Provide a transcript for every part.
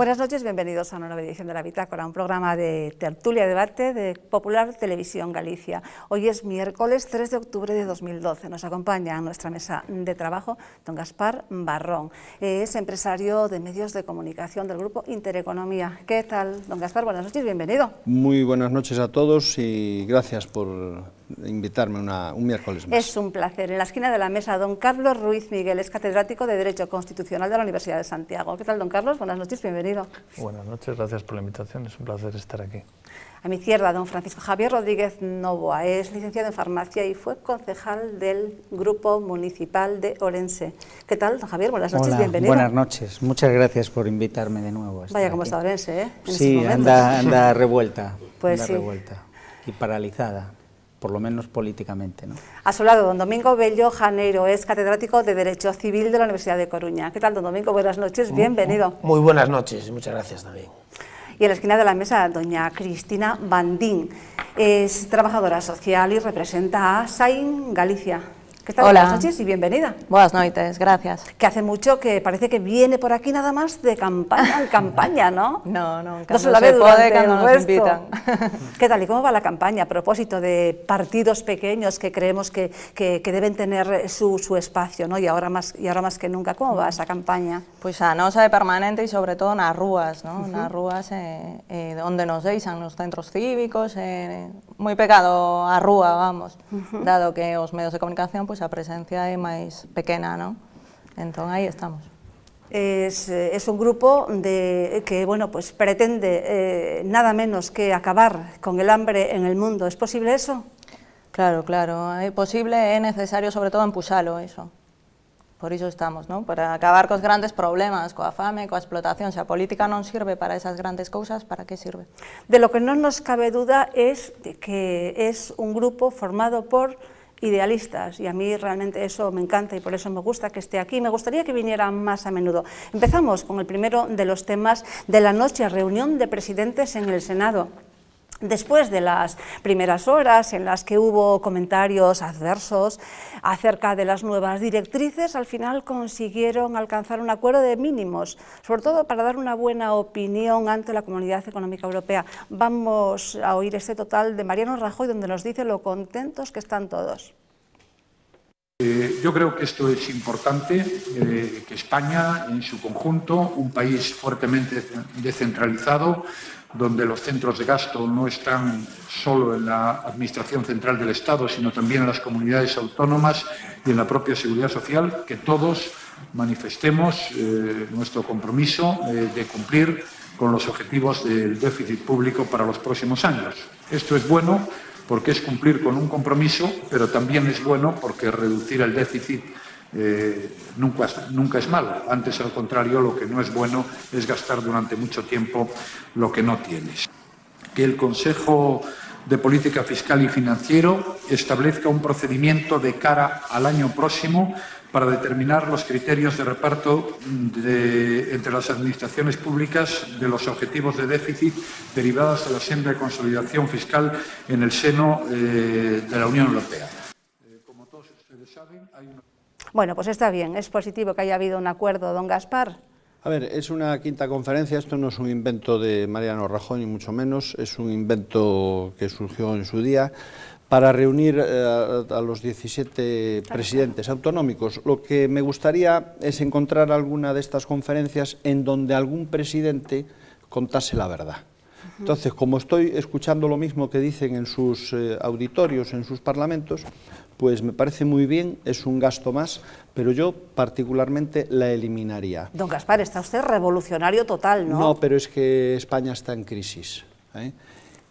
Buenas noches, bienvenidos a una nueva edición de La Bitácora, un programa de tertulia debate de Popular Televisión Galicia. Hoy es miércoles 3 de octubre de 2012. Nos acompaña en nuestra mesa de trabajo don Gaspar Barrón. Es empresario de medios de comunicación del Grupo Intereconomía. ¿Qué tal, don Gaspar? Buenas noches, bienvenido. Muy buenas noches a todos y gracias por invitarme un miércoles más. Es un placer. En la esquina de la mesa, don Carlos Ruiz Miguel, es catedrático de Derecho Constitucional de la Universidad de Santiago. ¿Qué tal, don Carlos? Buenas noches, bienvenido. Buenas noches, gracias por la invitación, es un placer estar aquí. A mi izquierda, don Francisco Javier Rodríguez Novoa, es licenciado en farmacia y fue concejal del Grupo Municipal de Orense. ¿Qué tal, don Javier? Buenas noches, bienvenido. Buenas noches, muchas gracias por invitarme de nuevo. Vaya cómo está Orense, ¿eh? Sí, anda revuelta, pues anda sí. revuelta y paralizada, por lo menos políticamente, ¿no? A su lado, don Domingo Bello Janeiro, es catedrático de Derecho Civil de la Universidad de Coruña. ¿Qué tal, don Domingo? Buenas noches, bienvenido. Muy buenas noches, muchas gracias también. Y en la esquina de la mesa, doña Cristina Bandín, es trabajadora social y representa a SAIN Galicia. ¿Qué tal? Hola. Buenas noches y bienvenida. Buenas noches, gracias. Que hace mucho que parece que viene por aquí nada más de campaña en campaña, ¿no? No se la ve durante cuando el nos resto. invitan. ¿Qué tal? ¿Y cómo va la campaña? A propósito de partidos pequeños que creemos que deben tener su espacio, ¿no? Y ahora más que nunca, ¿cómo va esa campaña? Pois a nosa é permanente e sobre todo nas rúas, ¿no? Nas rúas onde nos deixan nos centros cívicos, moi pegado á rúa, vamos, dado que os medios de comunicación pois a presencia é máis pequena, ¿no? Entón aí estamos. Es un grupo que bueno, pues pretende nada menos que acabar con el hambre en el mundo. ¿Es posible eso? Claro, é posible, é necesario sobre todo empuxalo, eso. Por iso estamos, ¿no? Para acabar cos grandes problemas, coa fame, coa explotación. Se a política non sirve para esas grandes cousas, para que sirve? De lo que non nos cabe duda es de que es un grupo formado por idealistas, y a mí realmente eso me encanta y por eso me gusta que esté aquí. Me gustaría que viniera más a menudo. Empezamos con el primero de los temas de la noche, reunión de presidentes en el Senado. Después de las primeras horas en las que hubo comentarios adversos acerca de las nuevas directrices, al final consiguieron alcanzar un acuerdo de mínimos, sobre todo para dar una buena opinión ante la Comunidad Económica Europea. Vamos a oír este total de Mariano Rajoy, donde nos dice lo contentos que están todos. Yo creo que esto es importante, que España en su conjunto, un país fuertemente descentralizado, donde los centros de gasto no están solo en la Administración Central del Estado, sino también en las comunidades autónomas y en la propia Seguridad Social, que todos manifestemos nuestro compromiso de cumplir con los objetivos del déficit público para los próximos años. Esto es bueno porque es cumplir con un compromiso, pero también es bueno porque reducir el déficit nunca es malo. Antes, al contrario, lo que no es bueno es gastar durante mucho tiempo lo que no tienes. Que el Consejo de Política Fiscal y Financiero establezca un procedimiento de cara al año próximo para determinar los criterios de reparto entre las administraciones públicas de los objetivos de déficit derivados de la senda de consolidación fiscal en el seno de la Unión Europea. Como todos ustedes saben, hay una... Bueno, pues está bien, es positivo que haya habido un acuerdo, don Gaspar. A ver, es una quinta conferencia, esto no es un invento de Mariano Rajoy, ni mucho menos, es un invento que surgió en su día para reunir a los 17 presidentes autonómicos. Lo que me gustaría es encontrar alguna de estas conferencias en donde algún presidente contase la verdad. Entonces, como estoy escuchando lo mismo que dicen en sus auditorios, en sus parlamentos, pues me parece muy bien, es un gasto más, pero yo particularmente la eliminaría. Don Gaspar, está usted revolucionario total, ¿no? No, pero es que España está en crisis, ¿eh?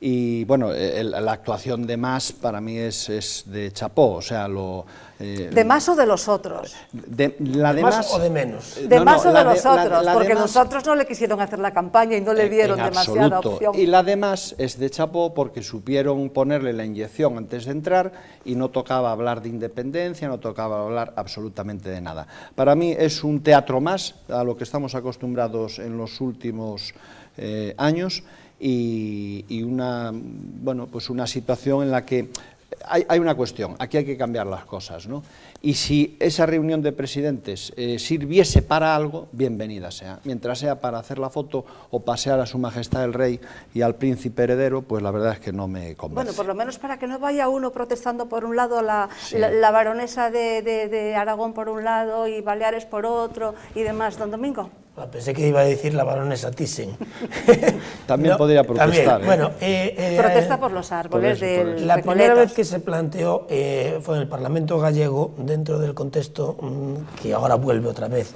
Y bueno, la actuación de Mas para mí es de chapó, o sea, ¿De más o de los otros? ¿De más o de menos? De más o de los otros, porque los otros no le quisieron hacer la campaña y no le dieron demasiada opción. Y la de Mas es de chapó porque supieron ponerle la inyección antes de entrar y no tocaba hablar de independencia, no tocaba hablar absolutamente de nada. Para mí es un teatro más a lo que estamos acostumbrados en los últimos años y una situación en la que hay una cuestión, aquí hay que cambiar las cosas, ¿no? Y si esa reunión de presidentes sirviese para algo, bienvenida sea. Mientras sea para hacer la foto o pasear a su majestad el rey y al príncipe heredero, pues la verdad es que no me convence. Bueno, por lo menos para que no vaya uno protestando por un lado, la baronesa de Aragón por un lado y Baleares por otro y demás, don Domingo. Pensé que iba a decir la baronesa Thyssen. También podría protestar. También, bueno, protesta por los árboles del La primera vez que se planteó fue en el Parlamento gallego, dentro del contexto que ahora vuelve otra vez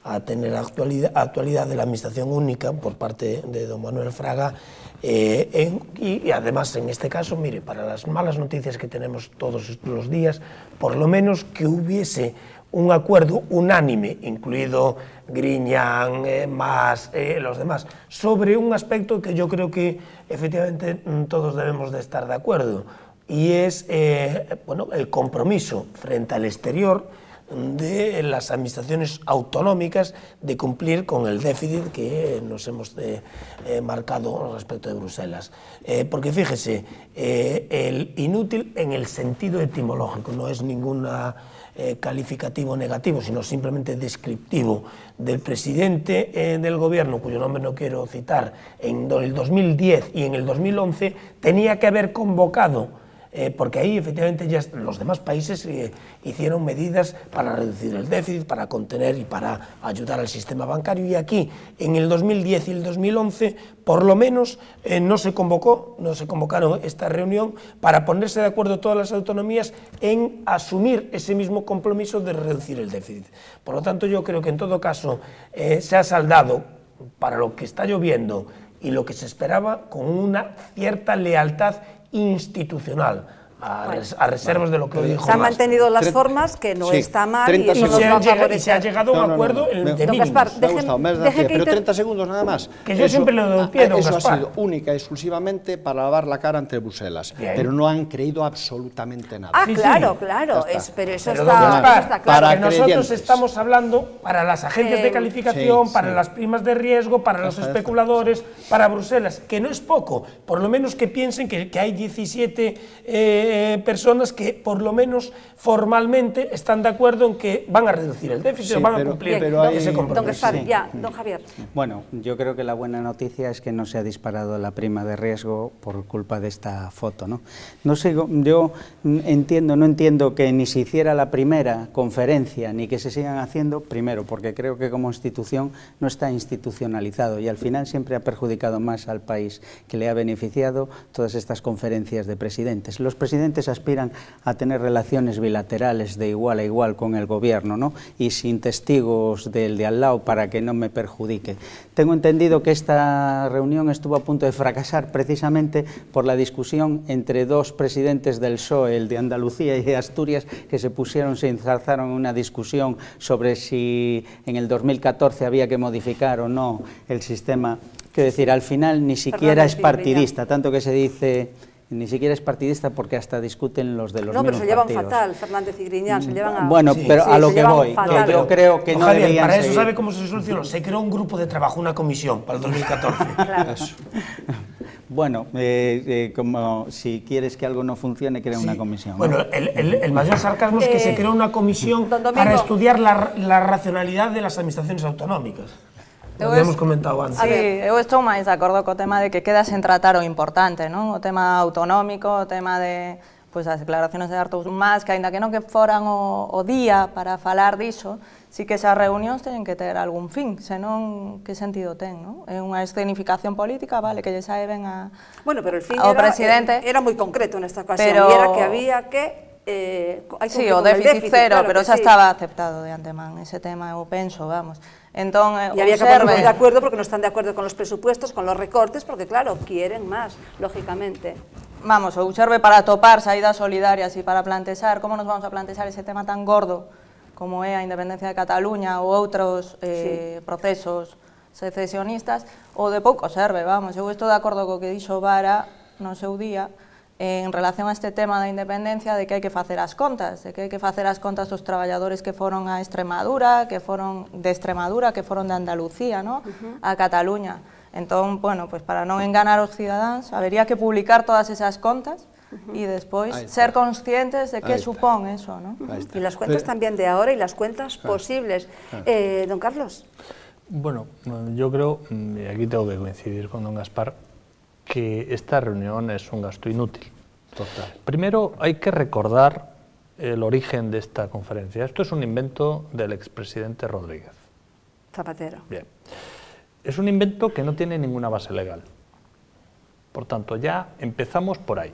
a tener actualidad de la Administración Única por parte de don Manuel Fraga, y además en este caso, mire, para las malas noticias que tenemos todos los días, por lo menos que hubiese un acuerdo unánime, incluido Griñán, más los demás, sobre un aspecto que yo creo que efectivamente todos debemos de estar de acuerdo, y es bueno, el compromiso frente al exterior de las administraciones autonómicas de cumplir con el déficit que nos hemos marcado respecto de Bruselas. Porque fíjese, el inútil en el sentido etimológico, no es ninguna calificativo negativo, sino simplemente descriptivo del presidente del gobierno, cuyo nombre no quiero citar, en el 2010 y en el 2011, tenía que haber convocado, porque ahí efectivamente ya los demás países hicieron medidas para reducir el déficit, para contener y para ayudar al sistema bancario, y aquí en el 2010 y el 2011 por lo menos no se convocaron esta reunión para ponerse de acuerdo todas las autonomías en asumir ese mismo compromiso de reducir el déficit. Por lo tanto, yo creo que en todo caso se ha saldado, para lo que está lloviendo y lo que se esperaba, con una cierta lealtad institucional, a reservas de lo que hoy dijo. Se han mantenido las formas, que no está mal, y eso nos va a favorecer. Y se ha llegado a un acuerdo de mínimos. Gaspar, pero 30 segundos nada más. Que yo siempre le doy pie, don Gaspar. Eso ha sido única y exclusivamente para lavar la cara ante Bruselas. Bien. Pero no han creído absolutamente nada. Ah, claro, claro. Pero eso está claro. Para nosotros estamos hablando para las agencias de calificación, para las primas de riesgo, para los especuladores, para Bruselas, que no es poco. Por lo menos que piensen que hay 17 personas que por lo menos formalmente están de acuerdo en que van a reducir el déficit, van a cumplir ese compromiso. Don Javier. Bueno, yo creo que la buena noticia es que no se ha disparado la prima de riesgo por culpa de esta foto, ¿no? No sé, yo no entiendo que ni se hiciera la primera conferencia ni que se sigan haciendo, primero porque creo que como institución no está institucionalizado y al final siempre ha perjudicado más al país que le ha beneficiado todas estas conferencias de presidentes. Los presidentes aspiran a tener relaciones bilaterales de igual a igual con el gobierno, ¿no? Y sin testigos del de al lado para que no me perjudique. Tengo entendido que esta reunión estuvo a punto de fracasar precisamente por la discusión entre dos presidentes del PSOE, el de Andalucía y de Asturias, que se enzarzaron en una discusión sobre si en el 2014 había que modificar o no el sistema. Quiero decir, al final ni siquiera es partidista, tanto que se dice... Ni siquiera es partidista porque hasta discuten los de los mismos partidos. No, pero se llevan fatal, Fernández y Griñán, se llevan a... Bueno, pero a lo que voy, que yo creo que no Javier, deberían para eso seguir. ¿Sabe cómo se solucionó? Se creó un grupo de trabajo, una comisión para el 2014. Claro. Bueno, como si quieres que algo no funcione, crea una comisión. Bueno, ¿no? el mayor sarcasmo es que se creó una comisión para estudiar la racionalidad de las administraciones autonómicas. Lo hemos comentado antes. Sí, eu estou máis de acordo co tema de que queda sen tratar o importante, non? O tema autonómico, o tema de as declaraciones de Artur Mas, que aínda que non que foran o día para falar diso, sí que esas reunións teñen que ter algún fin, senón que sentido ten, non? É unha escenificación política, vale, que lle sae ben Bueno, pero el fin era moi concreto nesta ocasión, pero... e era que había que... sí, o déficit cero, claro, pero xa estaba aceptado de antemán ese tema, eu penso, vamos. Entón, y había que ponernos de acuerdo porque no están de acuerdo con los presupuestos, con los recortes, porque claro, quieren más, lógicamente. Vamos, ou serve para topar saídas solidarias e para plantexar como nos vamos a plantexar ese tema tan gordo como é a independencia de Cataluña ou outros procesos secesionistas, ou de pouco serve, vamos. Eu estou de acordo co que dixo Vara no seu día, en relación a este tema da independencia, de que hai que facer as contas, dos traballadores que foron a Extremadura, que foron de Andalucía, ¿no? A Cataluña. Entón, bueno, pues para non enganar os cidadáns, habería que publicar todas esas contas y despois Ahí está. ser conscientes de que Ahí está. supón eso, ¿no? Ahí está. Y las cuentas también de ahora y las cuentas posibles. Don Carlos. Bueno, yo creo, y aquí tengo que coincidir con don Gaspar, que esta reunión es un gasto inútil. Total. Primero hay que recordar el origen de esta conferencia. Esto es un invento del expresidente Rodríguez. Zapatero. Bien. Es un invento que no tiene ninguna base legal. Por tanto, ya empezamos por ahí.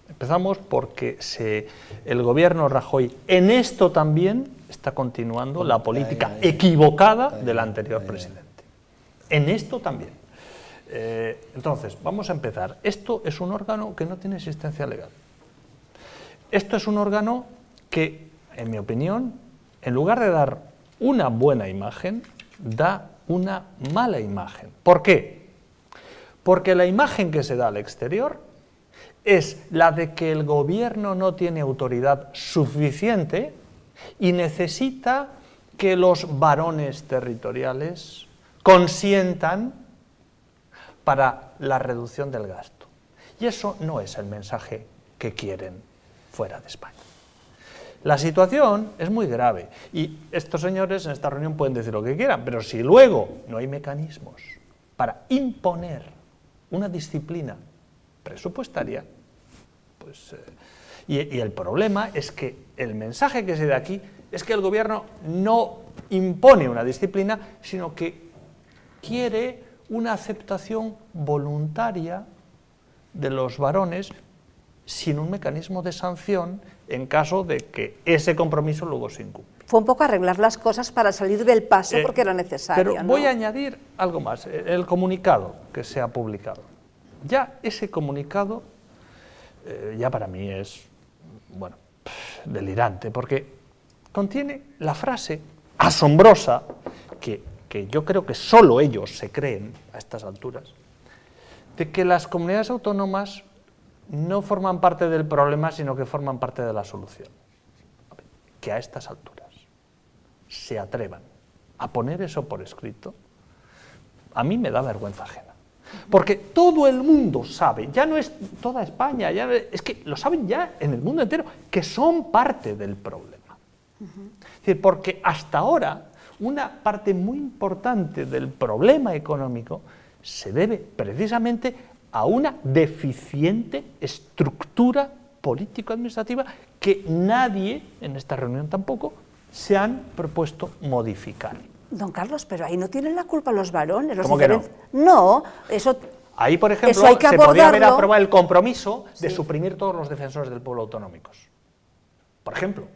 Empezamos porque el gobierno Rajoy en esto también está continuando la política equivocada del anterior presidente. En esto también. Entonces, vamos a empezar. Esto es un órgano que no tiene existencia legal. Esto es un órgano que, en mi opinión, en lugar de dar una buena imagen, da una mala imagen. ¿Por qué? Porque la imagen que se da al exterior es la de que el gobierno no tiene autoridad suficiente y necesita que los varones territoriales consientan para la reducción del gasto. Y eso no es el mensaje que quieren fuera de España. La situación es muy grave y estos señores en esta reunión pueden decir lo que quieran, pero si luego no hay mecanismos para imponer una disciplina presupuestaria, pues, y el problema es que el mensaje que se da aquí es que el gobierno no impone una disciplina, sino que quiere una aceptación voluntaria de los varones sin un mecanismo de sanción en caso de que ese compromiso luego se incumple. Fue un poco arreglar las cosas para salir del paso porque era necesario. Pero voy a añadir algo más, el comunicado que se ha publicado. Ya ese comunicado, ya para mí es, bueno, delirante, porque contiene la frase asombrosa que yo creo que solo ellos se creen a estas alturas, de que las comunidades autónomas no forman parte del problema, sino que forman parte de la solución. Que a estas alturas se atrevan a poner eso por escrito, a mí me da vergüenza ajena. Porque todo el mundo sabe, ya no es toda España, es que lo saben ya en el mundo entero, que son parte del problema. Es decir, porque hasta ahora una parte muy importante del problema económico se debe precisamente a una deficiente estructura político-administrativa que nadie, en esta reunión tampoco, se han propuesto modificar. Don Carlos, pero ahí no tienen la culpa los varones. ¿Cómo que no? No, eso... Ahí, por ejemplo, eso hay que se podía haber abordarlo. aprobado el compromiso de suprimir todos los defensores del pueblo autonómicos. Por ejemplo.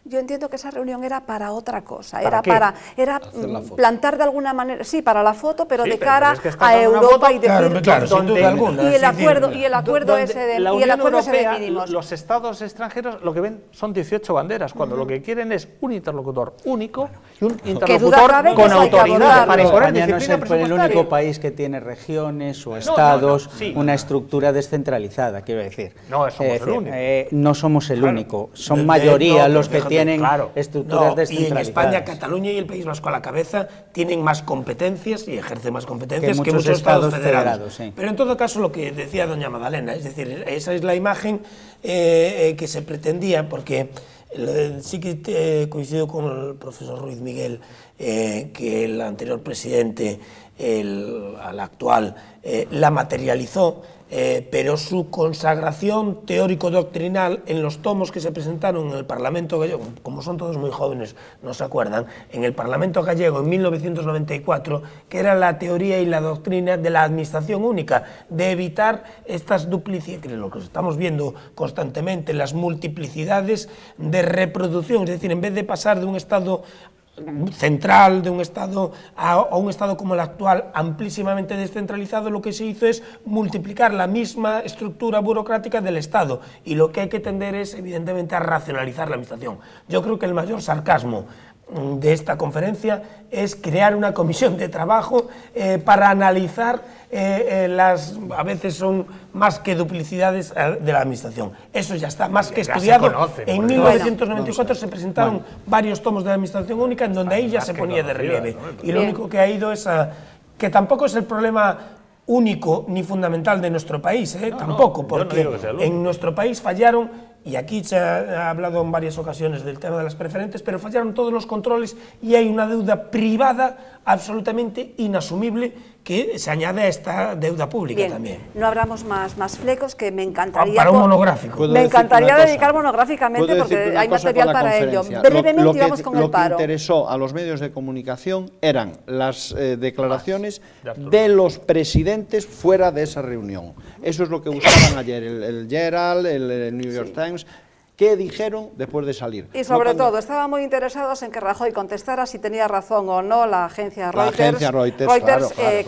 Yo entiendo que esa reunión era para otra cosa, ¿Para era qué? para Hacer la foto. plantar de alguna manera, sí, para la foto, pero Sí, de pero cara es que está a dando una Europa foto, y decir claro, sin duda alguna. y el acuerdo ese de la y el Unión acuerdo ese de Europea, mínimos. los estados extranjeros lo que ven son 18 banderas, cuando lo que quieren es un interlocutor único y un duda interlocutor cabe que con eso hay que autoridad abordarlo. para imponer España no es disciplina el presupuestaria. único país que tiene regiones o estados, sí. una estructura descentralizada, quiero decir. No somos el único. No somos el único, son De- mayoría no, los que fíjate, tienen claro. estructuras No, y en descentralizadas. España, Cataluña y el País Vasco a la cabeza tienen más competencias y ejercen más competencias Que que muchos muchos estados estados federados. federados, sí. Pero en todo caso lo que decía doña Magdalena, es decir, esa es la imagen que se pretendía, porque sí que coincido con el profesor Ruiz Miguel, que el anterior presidente, al actual, la materializó, pero su consagración teórico-doctrinal en los tomos que se presentaron en el Parlamento gallego, como son todos muy jóvenes, no se acuerdan, en el Parlamento gallego en 1994, que era la teoría y la doctrina de la administración única, de evitar estas duplicidades, que es lo que estamos viendo constantemente, las multiplicidades de reproducción, es decir, en vez de pasar de un Estado central, de un Estado a un Estado como el actual, amplísimamente descentralizado, lo que se hizo es multiplicar la misma estructura burocrática del Estado, y lo que hay que tender es, evidentemente, a racionalizar la administración. Yo creo que el mayor sarcasmo de esta conferencia es crear una comisión de trabajo para analizar a veces son más que duplicidades de la administración. Eso ya está más que Ya se estudiado. conoce, En por 1994 se presentaron varios tomos de la administración única en donde ahí ya más se que ponía de conocidas, relieve. ¿no? Y lo único que ha ido es que tampoco es el problema único ni fundamental de nuestro país, tampoco, porque en nuestro país fallaron, y aquí se ha hablado en varias ocasiones del tema de las preferentes, pero fallaron todos los controles y hay una deuda privada absolutamente inasumible que se añade a esta deuda pública. Bien, también. No abramos más flecos, que me encantaría... Para un monográfico. Me encantaría dedicar monográficamente porque hay material para ello. Brevemente vamos con el paro. Lo que interesó a los medios de comunicación eran las declaraciones de los presidentes fuera de esa reunión. Eso es lo que buscaban ayer el Herald, el New York Times. ¿Qué dijeron después de salir? Y sobre todo, estaban muy interesados en que Rajoy contestara si tenía razón o no la agencia Reuters,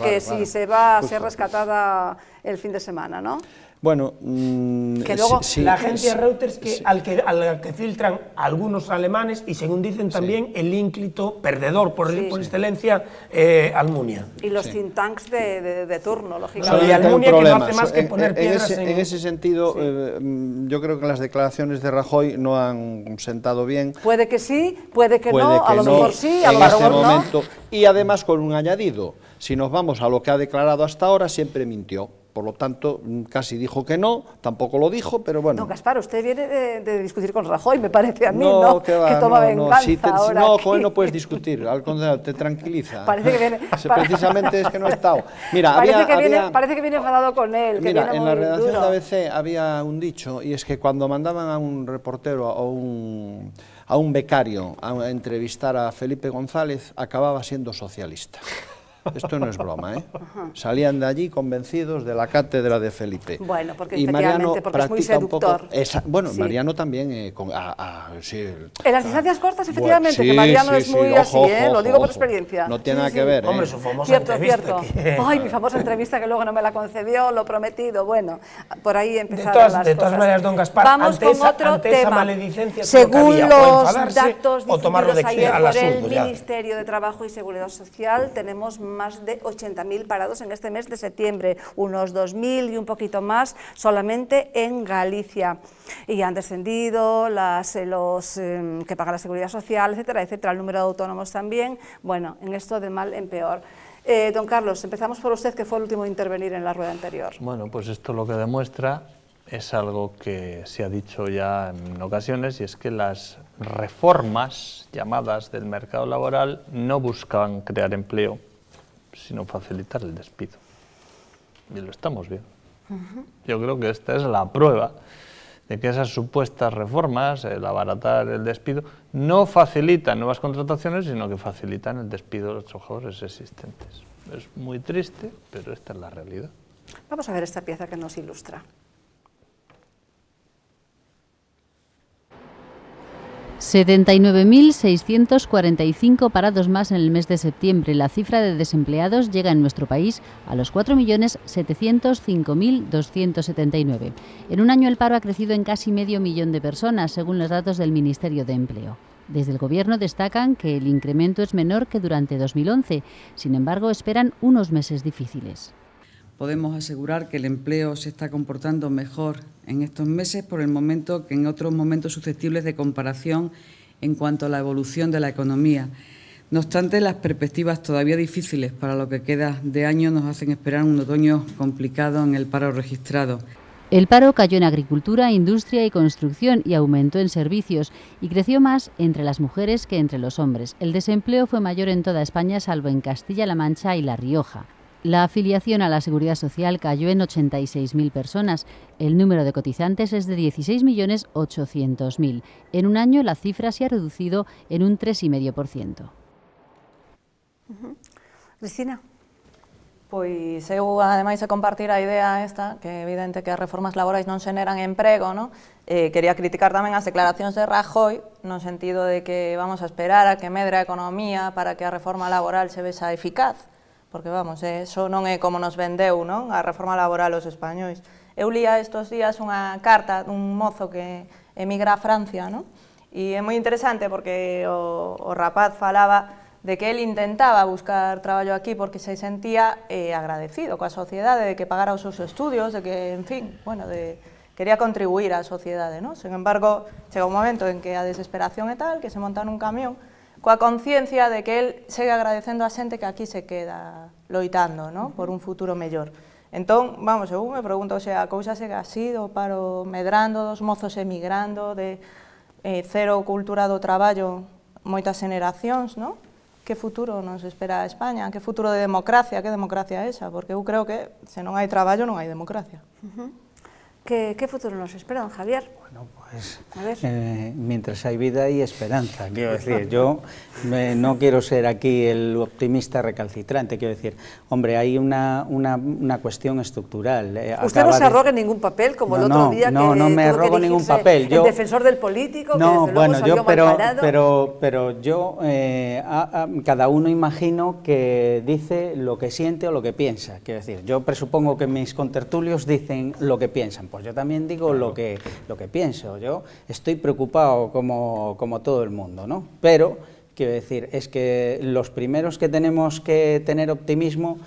que si se va a ser rescatada el fin de semana, ¿no? Bueno, que luego, la agencia Reuters, a la que filtran algunos alemanes y, según dicen también, el ínclito perdedor por excelencia, Almunia. Y los think tanks de turno, lógicamente. Y Almunia, que no hace más que poner piedras en ese sentido, yo creo que las declaraciones de Rajoy no han sentado bien. Puede que sí, puede que no, a lo mejor sí, a lo mejor no. Y además con un añadido, si nos vamos a lo que ha declarado hasta ahora, siempre mintió. Por lo tanto, casi dijo que no, tampoco lo dijo, pero bueno. No, Gaspar, usted viene de discutir con Rajoy, me parece a mí, ¿no? Que toma venganza no, con él no puedes discutir, al contrario, te tranquiliza. Parece que viene... Precisamente es que no he estado. Mira, parece que viene enfadado con él. Mira, en la redacción de ABC había un dicho, y es que cuando mandaban a un reportero o a un becario a entrevistar a Felipe González, acababa siendo socialista. Esto no es broma, ¿eh? Salían de allí convencidos de la cátedra de Felipe. Bueno, porque y Mariano porque es muy seductor. Bueno, sí. Mariano también... sí. En las distancias cortas, efectivamente, que Mariano es muy así, lo digo por experiencia. No tiene nada que ver, Hombre, su famosa entrevista. Ay, mi famosa entrevista que luego no me la concedió, lo prometido. Bueno, por ahí empezaron las cosas. De todas maneras, don Gaspar, vamos con otro tema. Esa maledicencia, según los datos difundidos ayer por el Ministerio de Trabajo y Seguridad Social, tenemos más de 80.000 parados en este mes de septiembre, unos 2.000 y un poquito más solamente en Galicia. Y han descendido los que pagan la Seguridad Social, etcétera, etcétera, el número de autónomos también. Bueno, en esto de mal en peor. Don Carlos, empezamos por usted, que fue el último en intervenir en la rueda anterior. Bueno, pues esto lo que demuestra es algo que se ha dicho ya en ocasiones, y es que las reformas llamadas del mercado laboral no buscaban crear empleo, sino facilitar el despido. Y lo estamos viendo. Yo creo que esta es la prueba de que esas supuestas reformas, el abaratar el despido, no facilitan nuevas contrataciones, sino que facilitan el despido de los trabajadores existentes. Es muy triste, pero esta es la realidad. Vamos a ver esta pieza que nos ilustra. 79.645 parados más en el mes de septiembre. La cifra de desempleados llega en nuestro país a los 4.705.279. En un año el paro ha crecido en casi medio millón de personas, según los datos del Ministerio de Empleo. Desde el Gobierno destacan que el incremento es menor que durante 2011. Sin embargo, esperan unos meses difíciles. Podemos asegurar que el empleo se está comportando mejor en estos meses por el momento que en otros momentos susceptibles de comparación en cuanto a la evolución de la economía. No obstante, las perspectivas todavía difíciles para lo que queda de año nos hacen esperar un otoño complicado en el paro registrado. El paro cayó en agricultura, industria y construcción y aumentó en servicios, y creció más entre las mujeres que entre los hombres. El desempleo fue mayor en toda España, salvo en Castilla-La Mancha y La Rioja. La afiliación a la Seguridad Social cayó en 86.000 personas. El número de cotizantes es de 16.800.000. En un año la cifra se ha reducido en un 3,5%. Cristina? Pois eu, ademais de compartir a idea esta, que é evidente que as reformas laborais non xeneran emprego, no? Quería criticar tamén as declaracións de Rajoy, no sentido de que vamos a esperar a que medre a economía para que a reforma laboral se vexa eficaz, porque, vamos, eso non é como nos vendeu, non? A reforma laboral aos españois. Eu lía estes días unha carta dun mozo que emigra a Francia, non? E é moi interesante porque o rapaz falaba de que él intentaba buscar traballo aquí porque se sentía agradecido coa sociedade, de que pagara os seus estudios, de que, en fin, bueno, quería contribuir á sociedade, non? Sen embargo, chega un momento en que a desesperación é tal que se monta nun camión coa conciencia de que el segue agradecendo a xente que aquí se queda loitando, ¿no? Por un futuro mellor. Entón, vamos, eu me pregunto se a cousa segue así, do paro medrando, dos mozos emigrando, de cero cultura do traballo, moitas generacións, ¿no? Que futuro nos espera a España? Que futuro de democracia? Que democracia é esa? Porque eu creo que se non hai traballo non hai democracia. ¿Qué futuro nos espera, don Javier? Bueno, pues mientras hay vida hay esperanza, quiero decir, yo no quiero ser aquí el optimista recalcitrante, quiero decir, hombre, hay una cuestión estructural. Usted no se arrogue ningún papel, como el otro día no me arrogo ningún papel. El defensor del político, no, que desde luego salió mal parado. Pero yo, cada uno imagino que dice lo que siente o lo que piensa, quiero decir, yo presupongo que mis contertulios dicen lo que piensan, pues yo también digo lo que pienso. Yo estoy preocupado como todo el mundo, ¿no? Pero, quiero decir, es que los primeros que tenemos que tener optimismo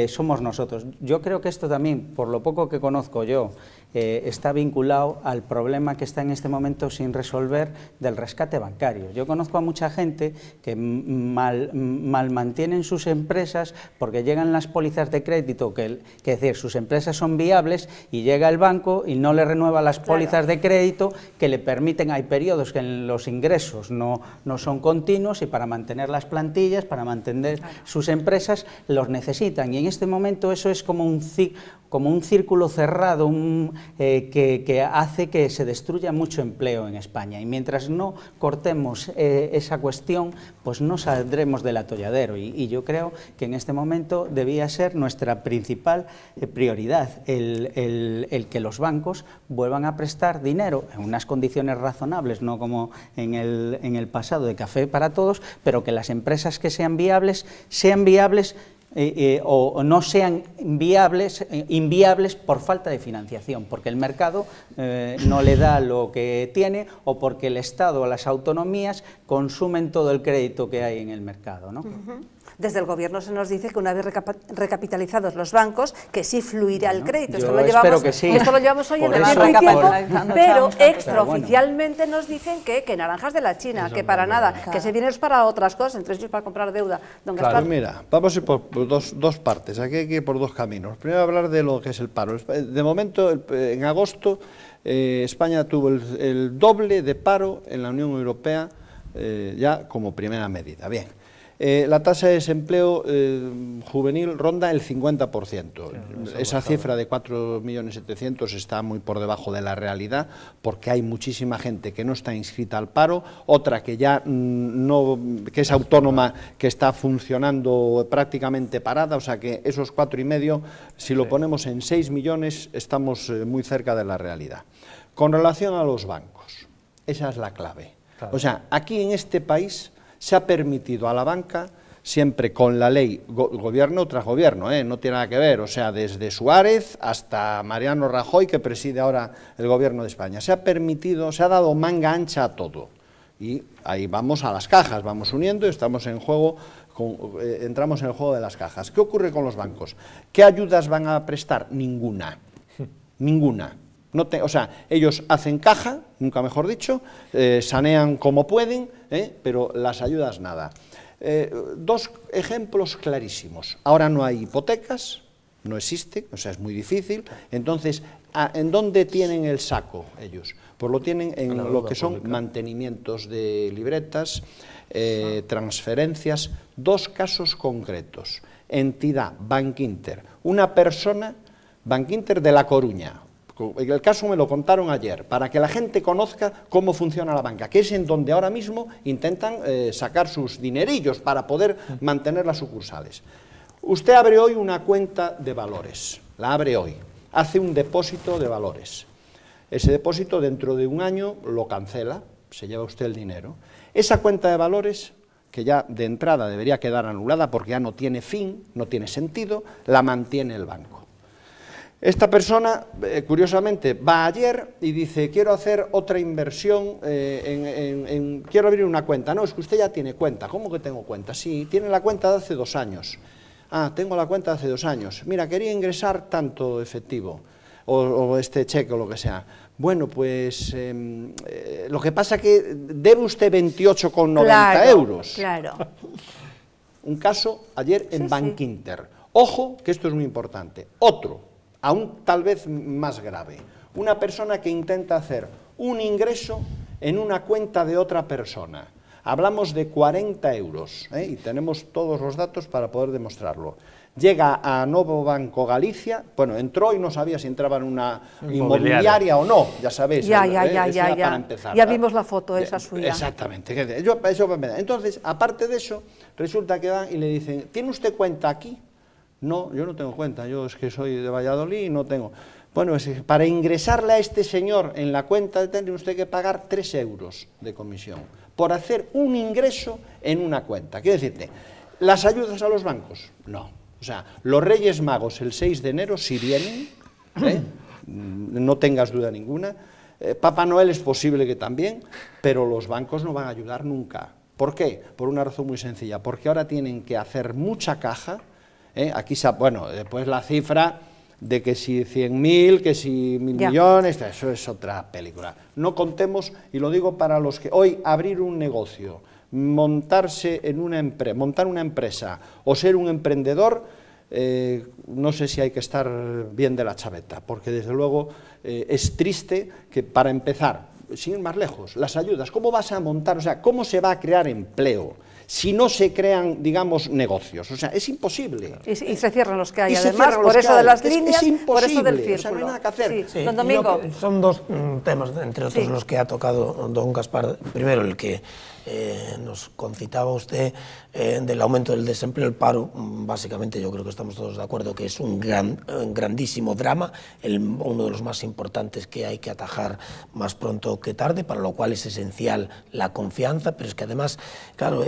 somos nosotros. Yo creo que esto también, por lo poco que conozco yo, está vinculado al problema que está en este momento sin resolver del rescate bancario. Yo conozco a mucha gente que mal mantienen sus empresas porque llegan las pólizas de crédito, que es decir, sus empresas son viables y llega el banco y no le renueva las pólizas de crédito que le permiten, hay periodos que los ingresos no son continuos y para mantener las plantillas, para mantener sus empresas, los necesitan. Y en este momento eso es como un círculo cerrado que hace que se destruya mucho empleo en España. Y mientras no cortemos esa cuestión, pues no saldremos del atolladero. Y yo creo que en este momento debía ser nuestra principal prioridad, el que los bancos vuelvan a prestar dinero en unas condiciones razonables, no como en el pasado de café para todos, pero que las empresas que sean viables o no sean inviables por falta de financiación, porque el mercado no le da lo que tiene o porque el Estado o las autonomías consumen todo el crédito que hay en el mercado, ¿no? Desde el Gobierno se nos dice que una vez recapitalizados los bancos, que sí fluirá el crédito. Esto lo llevamos hoy en el tiempo, pero extraoficialmente nos dicen que naranjas de la China, que para nada, que se vienen para otras cosas, entre ellos para comprar deuda. Don Gaspar. Mira, vamos a ir por dos partes, aquí hay que ir por dos caminos. Primero hablar de lo que es el paro. De momento, en agosto, España tuvo el doble de paro en la Unión Europea, ya como primera medida. Bien. La tasa de desempleo juvenil ronda el 50%. Esa cifra de 4.700.000 está muy por debajo de la realidad, porque hay muchísima gente que no está inscrita al paro, otra que ya que es autónoma, que está funcionando prácticamente parada, o sea que esos 4,5, si lo ponemos en 6 millones, estamos muy cerca de la realidad. Con relación a los bancos, esa es la clave. Claro. O sea, aquí en este país se ha permitido a la banca, siempre con la ley, gobierno tras gobierno, no tiene nada que ver, o sea, desde Suárez hasta Mariano Rajoy, que preside ahora el gobierno de España, se ha permitido, se ha dado manga ancha a todo. Y ahí vamos a las cajas, vamos uniendo y estamos en juego, entramos en el juego de las cajas. ¿Qué ocurre con los bancos? ¿Qué ayudas van a prestar? Ninguna, ninguna. O sea, ellos hacen caja, nunca mejor dicho, sanean como pueden, pero las ayudas nada. Dos ejemplos clarísimos. Ahora no hay hipotecas, no existe, o sea, es muy difícil. Entonces, ¿en dónde tienen el saco ellos? Pues lo tienen en lo que son mantenimientos de libretas, transferencias. Dos casos concretos. Entidad, Bankinter. Una persona, Bankinter de La Coruña. El caso me lo contaron ayer, para que la gente conozca cómo funciona la banca, que es en donde ahora mismo intentan sacar sus dinerillos para poder mantener las sucursales. Usted abre hoy una cuenta de valores, la abre hoy, hace un depósito de valores. Ese depósito dentro de un año lo cancela, se lleva usted el dinero. Esa cuenta de valores, que ya de entrada debería quedar anulada porque ya no tiene fin, no tiene sentido, la mantiene el banco. Esta persona, curiosamente, va ayer y dice, quiero hacer otra inversión, quiero abrir una cuenta. No, es que usted ya tiene cuenta. ¿Cómo que tengo cuenta? Sí, tiene la cuenta de hace 2 años. Ah, tengo la cuenta de hace 2 años. Mira, quería ingresar tanto efectivo. o este cheque o lo que sea. Bueno, pues lo que pasa es que debe usted 28,90 euros. Claro. Un caso ayer en Bankinter. Ojo, que esto es muy importante. Otro, aún tal vez más grave. Una persona que intenta hacer un ingreso en una cuenta de otra persona. Hablamos de 40 euros, y tenemos todos los datos para poder demostrarlo. Llega a Novo Banco Galicia, bueno, entró y no sabía si entraba en una inmobiliaria o no, ya sabéis. Ya. Para empezar, ya vimos la foto esa suya. Exactamente. Entonces, aparte de eso, resulta que van y le dicen, ¿tiene usted cuenta aquí? No, yo no tengo cuenta, yo es que soy de Valladolid y no tengo. Bueno, para ingresarle a este señor en la cuenta tiene usted que pagar 3 euros de comisión por hacer un ingreso en una cuenta. Quiero decirte, ¿las ayudas a los bancos? No. O sea, los Reyes Magos el 6 de enero sí vienen, no tengas duda ninguna. Papá Noel es posible que también, pero los bancos no van a ayudar nunca. ¿Por qué? Por una razón muy sencilla, porque ahora tienen que hacer mucha caja. Aquí, bueno, después la cifra de que si 100.000, que si 1.000 millones, eso es otra película. No contemos, y lo digo para los que hoy abrir un negocio, montar una empresa o ser un emprendedor, no sé si hay que estar bien de la chaveta, porque desde luego es triste que para empezar, sin ir más lejos, las ayudas, ¿cómo vas a montar, o sea, cómo se va a crear empleo si no se crean, digamos, negocios? O sea, es imposible. Y se cierran los que hay, además, por eso de las líneas, por eso del círculo. O sea, no hay nada que hacer. Sí. Don Domingo. Son dos temas, entre otros los que ha tocado don Gaspar. Primero, el que nos concitaba usted del aumento del desempleo, el paro. Básicamente yo creo que estamos todos de acuerdo que es un grandísimo drama, uno de los más importantes que hay que atajar más pronto que tarde, para lo cual es esencial la confianza, pero es que además, claro,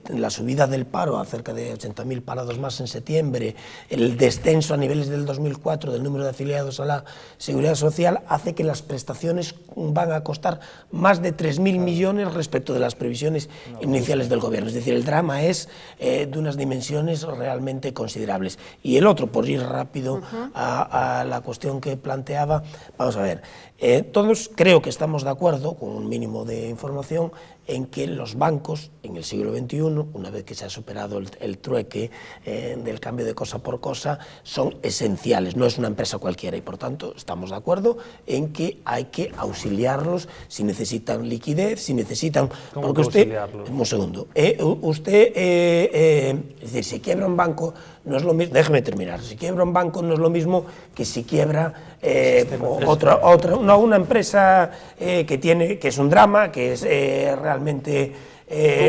la subida del paro a cerca de 80.000 parados más en septiembre, el descenso a niveles del 2004 del número de afiliados a la Seguridad Social hace que las prestaciones van a costar más de 3.000 millones respecto de las previsiones iniciales del gobierno. Es decir, el drama es de unas dimensiones realmente considerables. Y el otro, por ir rápido a la cuestión que planteaba, vamos a ver, todos creo que estamos de acuerdo, con un mínimo de información, en que los bancos en el siglo XXI, una vez que se ha superado el trueque del cambio de cosa por cosa, son esenciales, no es una empresa cualquiera, y por tanto estamos de acuerdo en que hay que auxiliarlos si necesitan liquidez, si necesitan... ¿Cómo porque usted, auxiliarlos? un segundo, es decir, si quiebra un banco no es lo mismo, déjeme terminar, si quiebra un banco no es lo mismo que si quiebra una empresa que es un drama, que es realmente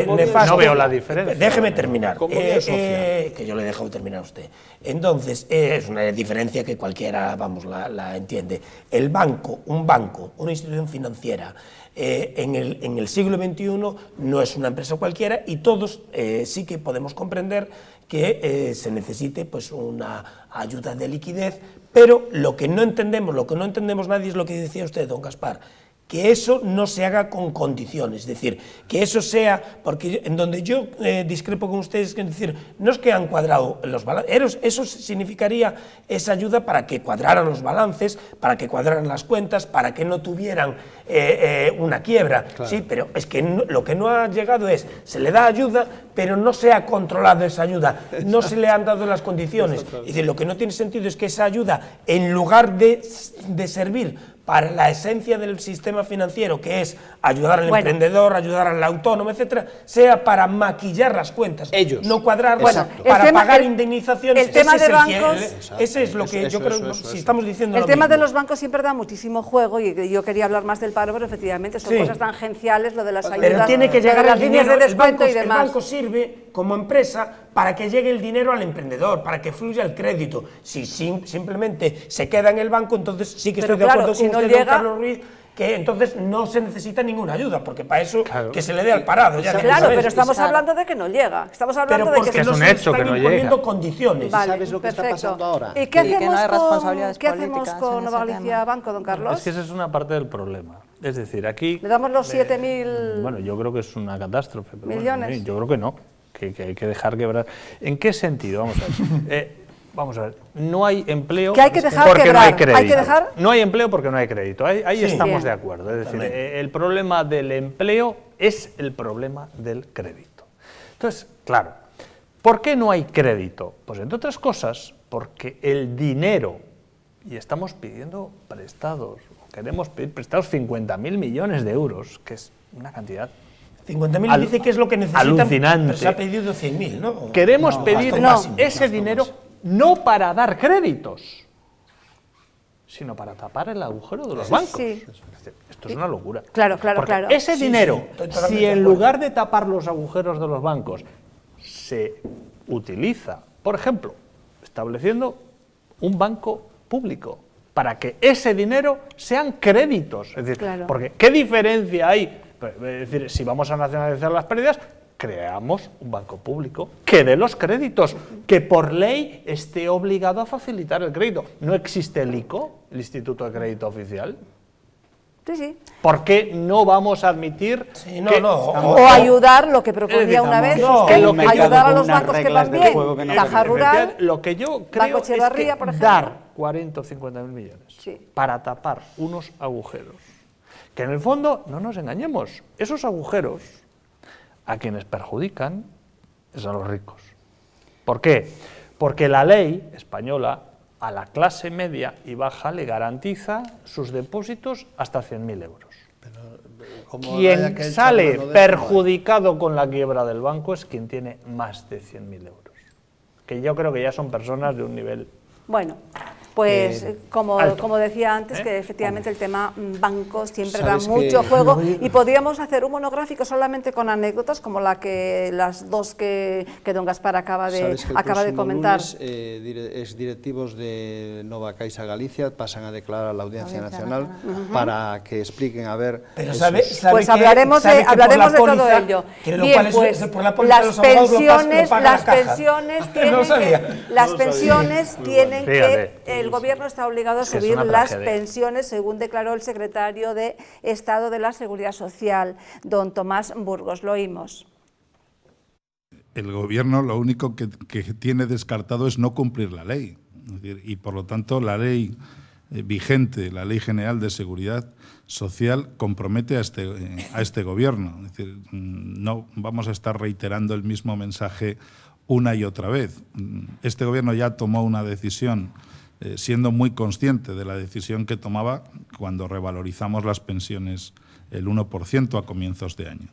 nefasto. No veo la diferencia. Déjeme terminar, que yo le he dejado terminar a usted. Entonces, es una diferencia que cualquiera, vamos, la entiende. Un banco, una institución financiera, en el siglo XXI no es una empresa cualquiera, y todos sí que podemos comprender que se necesite pues una ayuda de liquidez, pero lo que no entendemos nadie es lo que decía usted, don Gaspar, que eso no se haga con condiciones, es decir, que eso sea, porque en donde yo discrepo con ustedes, es decir, no es que han cuadrado los balances, eso significaría esa ayuda para que cuadraran los balances, para que cuadraran las cuentas, para que no tuvieran una quiebra, claro. Sí, pero es que lo que no ha llegado es, se le da ayuda, pero no se ha controlado esa ayuda, no se le han dado las condiciones, es decir, lo que no tiene sentido es que esa ayuda, en lugar de servir para la esencia del sistema financiero, que es ayudar al emprendedor, ayudar al autónomo, etcétera, sea para maquillar las cuentas, no cuadrarlas, para pagar indemnizaciones. El tema de bancos, ese es lo que yo creo, si estamos diciendo el tema de los bancos siempre da muchísimo juego, y yo quería hablar más del paro, pero efectivamente son cosas tangenciales, lo de las ayudas, pero tiene que llegar las líneas de descuento y demás. El banco sirve como empresa para que llegue el dinero al emprendedor, para que fluya el crédito. Si simplemente se queda en el banco, entonces sí que estoy de acuerdo con usted, don Carlos Ruiz, que entonces no se necesita ninguna ayuda, porque para eso que se le dé al parado. Ya claro, pero estamos hablando de que no llega. Estamos hablando de que es un hecho que no llega. Condiciones. Vale, ¿sabes lo que está pasando ahora? ¿Y qué hacemos con Nova Galicia Banco, don Carlos? Es que esa es una parte del problema. Es decir, aquí... ¿Le damos los 7.000 Bueno, yo creo que es una catástrofe. Pero millones? Bueno, yo creo que no, que hay que dejar quebrar. ¿En qué sentido? Vamos a ver. Vamos a ver, no hay empleo Que hay que dejar porque quebrar, no hay crédito. hay que dejar... No hay empleo porque no hay crédito. Ahí Sí. estamos Bien. de acuerdo. Es decir, el problema del empleo es el problema del crédito. Entonces, claro, ¿por qué no hay crédito? Pues entre otras cosas, porque el dinero, y estamos pidiendo prestados, queremos pedir prestados 50.000 millones de euros, que es una cantidad 50.000 dice que es lo que necesitan, alucinante. pero se ha pedido 100.000, ¿no? Queremos pedir gasto máximo, ese gasto dinero máximo. no para dar créditos, sino para tapar el agujero de los bancos. Sí. Esto es una locura. Claro, claro, Porque claro. ese Sí, dinero, sí, estoy totalmente si de en acuerdo. lugar de tapar los agujeros de los bancos, se utiliza, por ejemplo, estableciendo un banco público, para que ese dinero sean créditos. Es decir, Claro. porque ¿qué diferencia hay? Es decir, si vamos a nacionalizar las pérdidas, creamos un banco público que dé los créditos, que por ley esté obligado a facilitar el crédito. ¿No existe el ICO, el Instituto de Crédito Oficial? Sí, sí. ¿Por qué no vamos a admitir Sí, no, que no. O ayudar, lo que proponía una vez, Estamos usted, en un mercado ayudar a con los unas bancos que reglas van del bien, juego que no Caja Rural, efectivamente, lo que yo creo Banco es que Echevarría, por ejemplo. dar 40 o 50.000 millones Sí. para tapar unos agujeros, que en el fondo, no nos engañemos, esos agujeros a quienes perjudican es a los ricos. ¿Por qué? Porque la ley española a la clase media y baja le garantiza sus depósitos hasta 100.000 euros. Como haya Quien que echar sale mano de esto, perjudicado con la quiebra del banco es quien tiene más de 100.000 euros. Que yo creo que ya son personas de un nivel... Bueno, pues como decía antes, ¿Eh? que efectivamente el tema bancos siempre da Sabes mucho que- juego y podríamos hacer un monográfico solamente con anécdotas como las dos que don Gaspar acaba de Sabes que el próximo comentar. lunes, exdirectivos de Nova Caixa Galicia pasan a declarar a la Audiencia Nacional para que expliquen a ver... Pero esos- Pues que- hablaremos sabe de que por la todo póliza, ello. que lo Bien, cual es- pues por la póliza de las los abogados lo pensiones, paga la las caja. pensiones No tienen lo sabía. que, las pensiones tienen Fíjate. que el gobierno está obligado a Es que es subir una las tragedia. pensiones, según declaró el secretario de Estado de la Seguridad Social, don Tomás Burgos. Lo oímos. El gobierno lo único que tiene descartado es no cumplir la ley. Es decir, y por lo tanto la ley vigente, la Ley General de Seguridad Social, compromete a este gobierno. Es decir, no vamos a estar reiterando el mismo mensaje una y otra vez. Este gobierno ya tomó una decisión, siendo muy consciente de la decisión que tomaba cuando revalorizamos las pensiones el 1% a comienzos de año.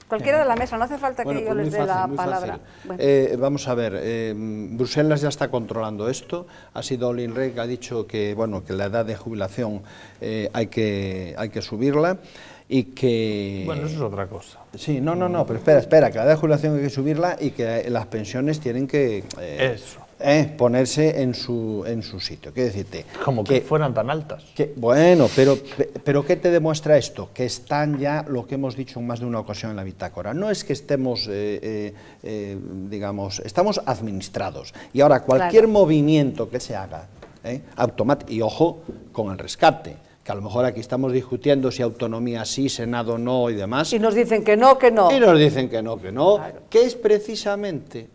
Cualquiera de la mesa, no hace falta que Bueno, yo pues les muy dé la fácil, muy palabra. fácil. Bueno. Vamos a ver, Bruselas ya está controlando esto. Ha sido Olin Rehn que ha dicho que, bueno, que la edad de jubilación hay que subirla y que... Bueno, eso es otra cosa. Sí, no, pero espera, que la edad de jubilación hay que subirla y que las pensiones tienen que... Eso. ponerse en su sitio. Quiero decirte... Como que fueran tan altas. Bueno, pero ¿qué te demuestra esto? Que están ya, lo que hemos dicho en más de una ocasión en la bitácora, no es que estemos, digamos, estamos administrados. Y ahora cualquier movimiento que se haga, automático, y ojo con el rescate, que a lo mejor aquí estamos discutiendo si autonomía sí, Senado no y demás. Y nos dicen que no, que no. Y nos dicen que no, Claro. que es precisamente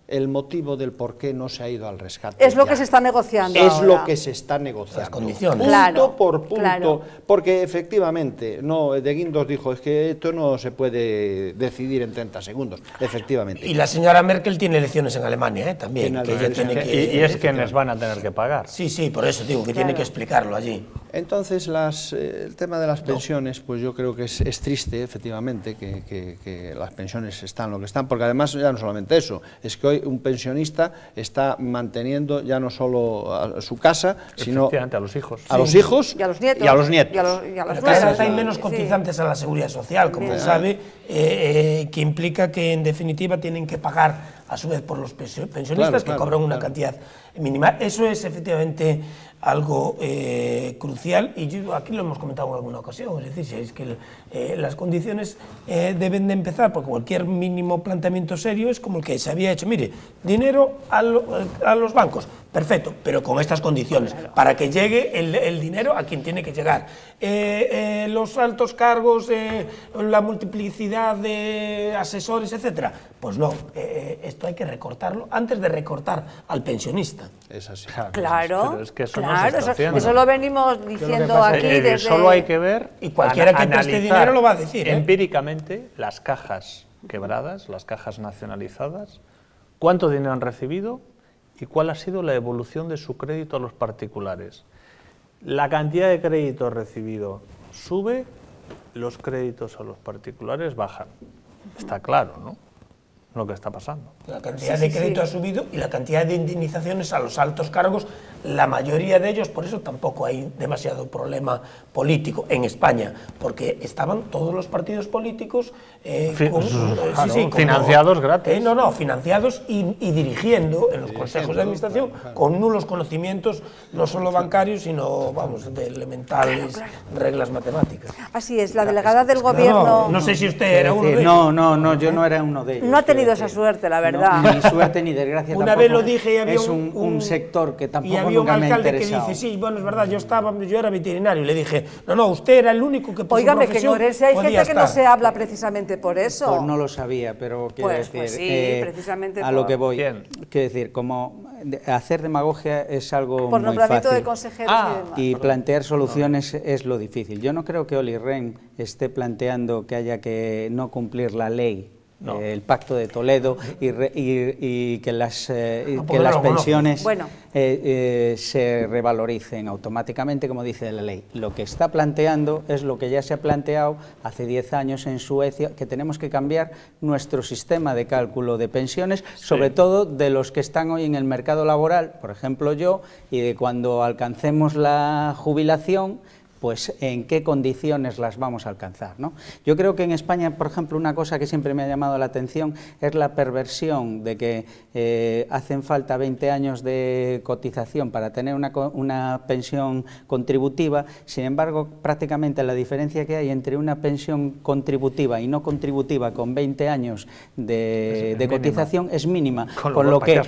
el motivo del por qué no se ha ido al rescate. Es lo ya. que se está negociando Es ahora. lo que se está negociando. Las condiciones. Punto Claro, por punto. claro. Porque efectivamente, De Guindos dijo, es que esto no se puede decidir en 30 segundos. Efectivamente. Y la señora Merkel tiene elecciones en Alemania, también. Tiene Que ella elecciones. tiene que, Y es quienes van a tener que pagar. Sí, por eso digo que tiene que explicarlo allí. Entonces, el tema de las pensiones, pues yo creo que es triste, efectivamente, que las pensiones están lo que están, porque además ya no solamente eso, es que hoy un pensionista está manteniendo ya no solo a su casa, sino Efectivamente, a los hijos. a los hijos Y a los nietos. y a los nietos. Y a las Pero cada nueras. vez hay menos cotizantes a la seguridad social, como sabe, que implica que en definitiva tienen que pagar a su vez por los pensionistas, que cobran una cantidad mínima. Eso es efectivamente algo crucial, y yo aquí lo hemos comentado en alguna ocasión, es decir, si es que las condiciones deben de empezar, porque cualquier mínimo planteamiento serio es como el que se había hecho, mire, dinero a los bancos, perfecto, pero con estas condiciones, para que llegue el dinero a quien tiene que llegar. Los altos cargos, la multiplicidad de asesores, etcétera, pues no, esto hay que recortarlo antes de recortar al pensionista. Es así. Claro, pero es que eso claro, no se está haciendo. eso lo venimos diciendo aquí desde... Solo hay que ver, y cualquiera que preste dinero lo va a decir, empíricamente, las cajas quebradas, las cajas nacionalizadas, cuánto dinero han recibido y cuál ha sido la evolución de su crédito a los particulares. La cantidad de crédito recibido sube, los créditos a los particulares bajan. Está claro, ¿no? Lo que está pasando. La cantidad de crédito ha subido y la cantidad de indemnizaciones a los altos cargos, la mayoría de ellos, por eso tampoco hay demasiado problema político en España, porque estaban todos los partidos políticos financiados gratis. Financiados y dirigiendo en los consejos de administración con nulos conocimientos, no solo bancarios, sino, vamos, de elementales reglas matemáticas. Así es, la delegada del gobierno... No sé si usted era uno de ellos. No, yo no era uno de ellos. No ha tenido esa suerte, la verdad. No, ni suerte ni desgracia. Una vez lo dije y había un sector que tampoco y había un alcalde que interesado. dice, sí, bueno, es verdad, yo era veterinario, y le dije, no, usted era el único que por su profesión que en Orense hay gente que no se habla precisamente por eso. Pues no lo sabía, pero quiero decir, pues sí, precisamente a lo que voy, quiero decir, como hacer demagogia es algo por muy nombramiento fácil. De consejeros y plantear soluciones es lo difícil. Yo no creo que Olli Rehn esté planteando que haya que no cumplir la ley, el Pacto de Toledo, y que las pensiones se revaloricen automáticamente, como dice la ley. Lo que está planteando es lo que ya se ha planteado hace 10 años en Suecia, que tenemos que cambiar nuestro sistema de cálculo de pensiones, sobre todo de los que están hoy en el mercado laboral, por ejemplo yo, y de cuando alcancemos la jubilación, pues en qué condiciones las vamos a alcanzar, ¿no? Yo creo que en España, por ejemplo, una cosa que siempre me ha llamado la atención es la perversión de que hacen falta 20 años de cotización para tener una pensión contributiva. Sin embargo, prácticamente la diferencia que hay entre una pensión contributiva y no contributiva con 20 años de cotización es mínima, con lo que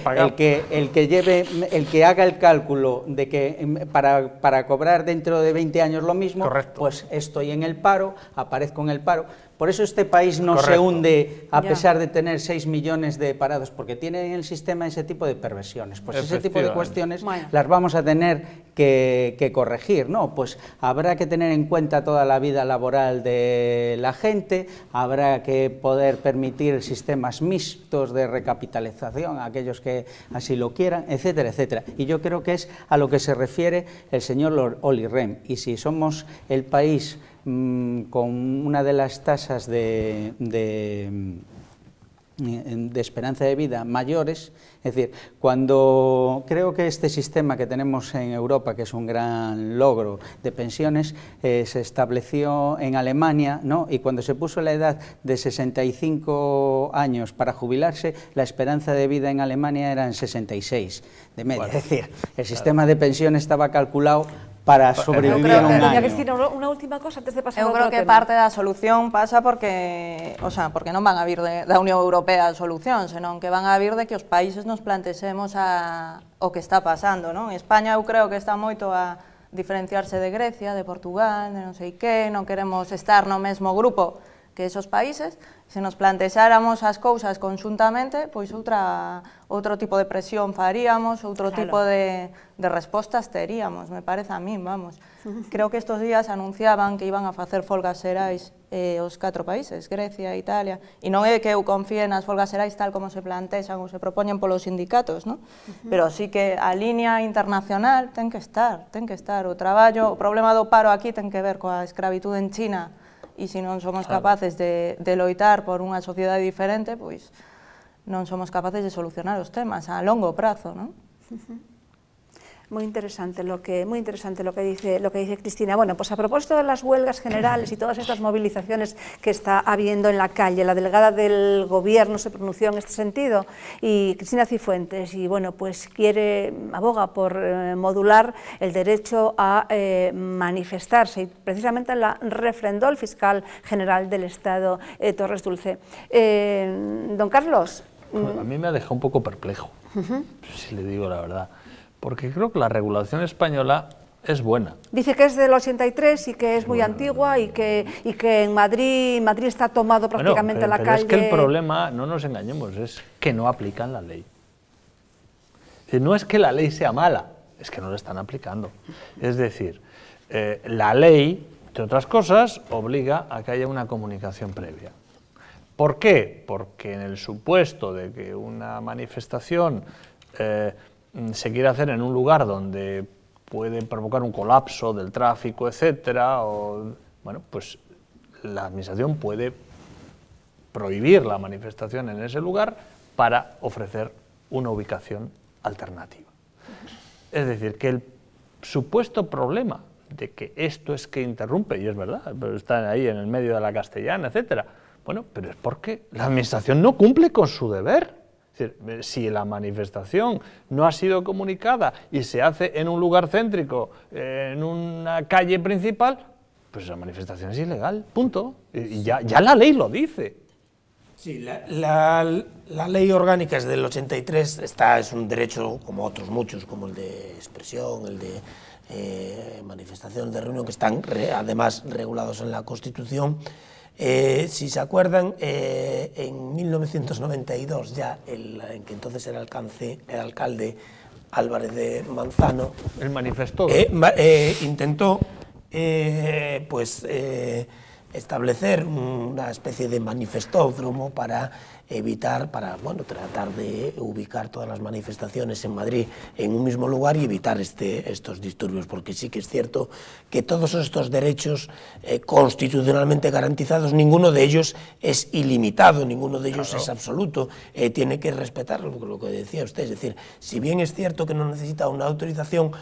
el que haga el cálculo de que para cobrar dentro de 20 años lo mismo, pues estoy en el paro, aparezco en el paro. Por eso este país no se hunde a pesar de tener 6 millones de parados, porque tiene en el sistema ese tipo de perversiones. Pues ese tipo de cuestiones las vamos a tener que corregir, ¿no? Pues habrá que tener en cuenta toda la vida laboral de la gente, habrá que poder permitir sistemas mixtos de recapitalización a aquellos que así lo quieran, etcétera, etcétera. Y yo creo que es a lo que se refiere el señor Olli Rehn. Y si somos el país con una de las tasas de esperanza de vida mayores, es decir, cuando creo que este sistema que tenemos en Europa, que es un gran logro de pensiones, se estableció en Alemania, ¿no? Y cuando se puso la edad de 65 años para jubilarse, la esperanza de vida en Alemania era en 66 de media, es decir, el sistema de pensiones estaba calculado para sobrevivir un año. Doña Cristina, unha última cosa antes de pasar a outro tema. Eu creo que parte da solución pasa porque non van a vir da Unión Europea a solución, senón que van a vir de que os países nos plantexemos o que está pasando, non? España eu creo que está moito a diferenciarse de Grecia, de Portugal, de non sei que, non queremos estar no mesmo grupo que esos países. Se nos plantexáramos as cousas conxuntamente, pois outro tipo de presión faríamos, outro tipo de respostas teríamos, me parece a min, vamos. Creo que estos días anunciaban que iban a facer folgas xerais os 4 países, Grecia, Italia, e non é que eu confíe nas folgas xerais tal como se plantexan ou se propoñen polos sindicatos, non? Pero sí que a línea internacional ten que estar, o traballo, o problema do paro aquí ten que ver coa escravitude en China, e se non somos capaces de loitar por unha sociedade diferente, pois non somos capaces de solucionar os temas a longo prazo, non? Muy interesante lo que dice Cristina. Bueno, pues a propósito de las huelgas generales y todas estas movilizaciones que está habiendo en la calle, la delegada del Gobierno se pronunció en este sentido, y Cristina Cifuentes, y bueno, pues aboga por modular el derecho a manifestarse, y precisamente la refrendó el fiscal general del Estado, Torres Dulce. Don Carlos. A mí me ha dejado un poco perplejo, si le digo la verdad. Porque creo que la regulación española es buena. Dice que es del 83 y que es muy antigua y que en Madrid está tomado prácticamente la calle. Es que el problema, no nos engañemos, es que no aplican la ley. Es decir, no es que la ley sea mala, es que no la están aplicando. Es decir, la ley, entre otras cosas, obliga a que haya una comunicación previa. ¿Por qué? Porque en el supuesto de que una manifestación se quiere hacer en un lugar donde puede provocar un colapso del tráfico, etcétera, bueno, pues la administración puede prohibir la manifestación en ese lugar para ofrecer una ubicación alternativa. Es decir, que el supuesto problema de que esto es que interrumpe, y es verdad, pero está ahí en el medio de la Castellana, etcétera, bueno, pero es porque la administración no cumple con su deber. Es decir, si la manifestación no ha sido comunicada y se hace en un lugar céntrico, en una calle principal, pues la manifestación es ilegal, punto. Y ya la ley lo dice. Sí, la ley orgánica es del 83, es un derecho como otros muchos, como el de expresión, el de manifestación, de reunión, que están además regulados en la Constitución. Si se acuerdan, en 1992, ya en que entonces era alcalde Álvarez de Manzano, el manifestó, intentó establecer una especie de manifestódromo para tratar de ubicar todas las manifestaciones en Madrid en un mismo lugar y evitar estos disturbios, porque sí que es cierto que todos estos derechos constitucionalmente garantizados, ninguno de ellos es ilimitado, ninguno de ellos es absoluto, tiene que respetar lo que decía usted, es decir, si bien es cierto que no necesita una autorización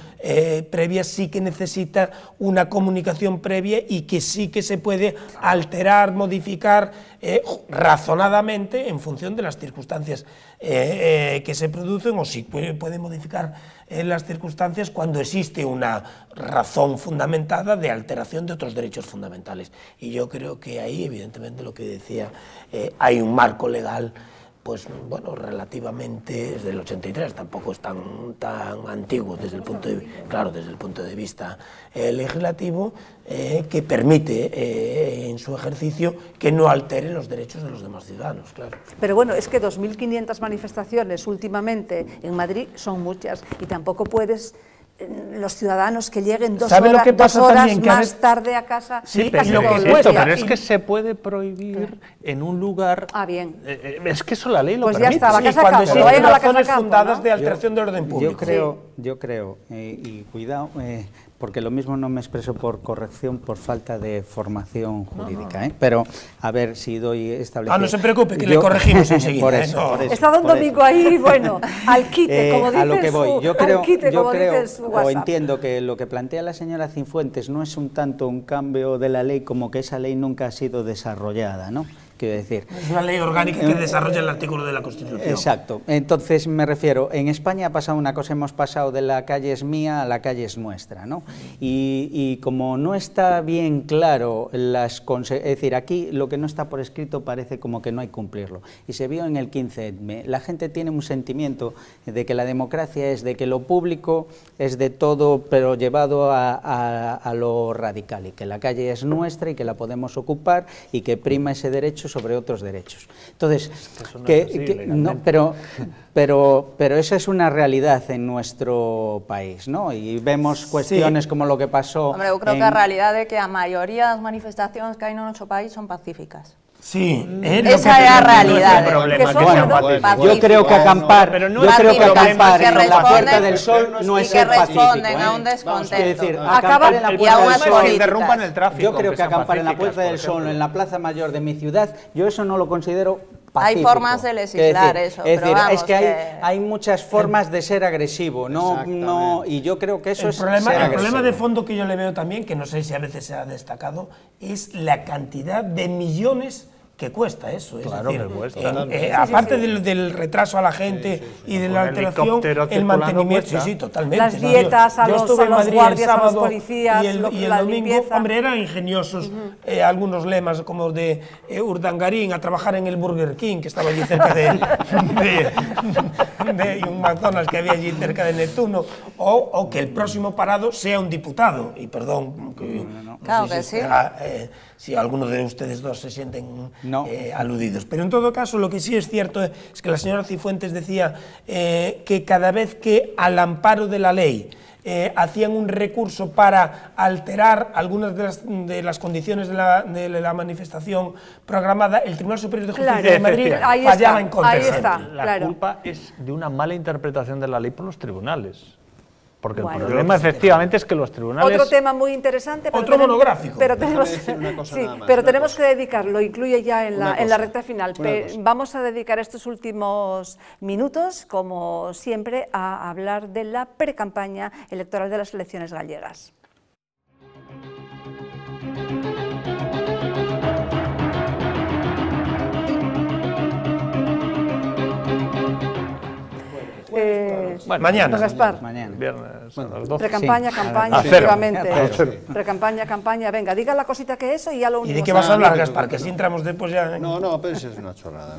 previa, sí que necesita una comunicación previa y que sí que se puede alterar, modificar razonadamente en función de las circunstancias que se producen, o si puede modificar las circunstancias cuando existe una razón fundamentada de alteración de otros derechos fundamentales. Y yo creo que ahí, evidentemente, lo que decía, hay un marco legal, pues bueno, relativamente desde el 83, tampoco es tan antiguo desde el punto de vista legislativo, que permite en su ejercicio que no altere los derechos de los demás ciudadanos, claro. Pero bueno, es que 2.500 manifestaciones últimamente en Madrid son muchas y tampoco puedes... los ciudadanos que lleguen dos horas más tarde a casa. Sí, pero es que se puede prohibir en un lugar... bien. Es que eso la ley lo pues permite. Ya está, sí, cuando existen razones fundadas de alteración de orden público. Yo creo, y cuidado, porque lo mismo no me expreso por corrección, por falta de formación jurídica, pero a ver si doy establecido. No se preocupe, que le corregimos enseguida. Por eso. Está don Domingo ahí, bueno, al quite, como dice a lo que voy. Yo creo, o entiendo que lo que plantea la señora Cifuentes no es un tanto un cambio de la ley como que esa ley nunca ha sido desarrollada, ¿no? Quiero decir, es una ley orgánica que desarrolla el artículo de la Constitución. Exacto. Entonces me refiero, en España ha pasado una cosa, hemos pasado de la calle es mía a la calle es nuestra, ¿no? Y como no está bien claro es decir, aquí lo que no está por escrito parece como que no hay que cumplirlo. Y se vio en el 15M, la gente tiene un sentimiento de que la democracia es de que lo público es de todo, pero llevado a lo radical, y que la calle es nuestra y que la podemos ocupar y que prima ese derecho sobre otros derechos. Entonces, pero esa es una realidad en nuestro país, ¿no? Y vemos cuestiones como lo que pasó... Hombre, yo creo que la realidad es que la mayoría de las manifestaciones que hay en nuestro país son pacíficas. Sí, esa es la realidad. Yo creo que acampar en la Puerta del Sol no es ser pacífico. Responden a un descontento. Es decir, acampar en la Puerta del Sol, interrumpan el tráfico. Yo creo que acampar en la Puerta del Sol, en la Plaza Mayor de mi ciudad, yo eso no lo considero Hay formas de legislar eso, pero vamos, es que hay muchas formas de ser agresivo, y yo creo que eso es ser agresivo. El problema de fondo que yo le veo también, que no sé si a veces se ha destacado, es la cantidad de millones que cuesta eso. Claro, es decir, que cuesta. aparte del retraso a la gente y de la alteración, el mantenimiento, totalmente. Las dietas a los guardias, a los policías, y el domingo, limpieza. Hombre, eran ingeniosos algunos lemas como de Urdangarín a trabajar en el Burger King, que estaba allí cerca de un McDonald's que había allí cerca de Neptuno, o que el próximo parado sea un diputado, y perdón, claro que sí. Si alguno de ustedes dos se sienten aludidos. Pero en todo caso, lo que sí es cierto es que la señora Cifuentes decía que cada vez que al amparo de la ley hacían un recurso para alterar algunas de las condiciones de la manifestación programada, el Tribunal Superior de Justicia de Madrid fallaba en contra. La culpa es de una mala interpretación de la ley por los tribunales. Porque el problema efectivamente es que los tribunales... Otro tema muy interesante... Otro monográfico. Pero tenemos que dedicarlo, incluye ya en la recta final. Vamos a dedicar estos últimos minutos, como siempre, a hablar de la precampaña electoral de las elecciones gallegas. Mañana. Viernes, a las 12. Precampaña, campaña, efectivamente. Precampaña, campaña. Venga, diga la cosita que eso y ya lo unimos. ¿Y de qué vas a hablar, Gaspar? Que si entramos después ya... No, pero eso es una chorrada.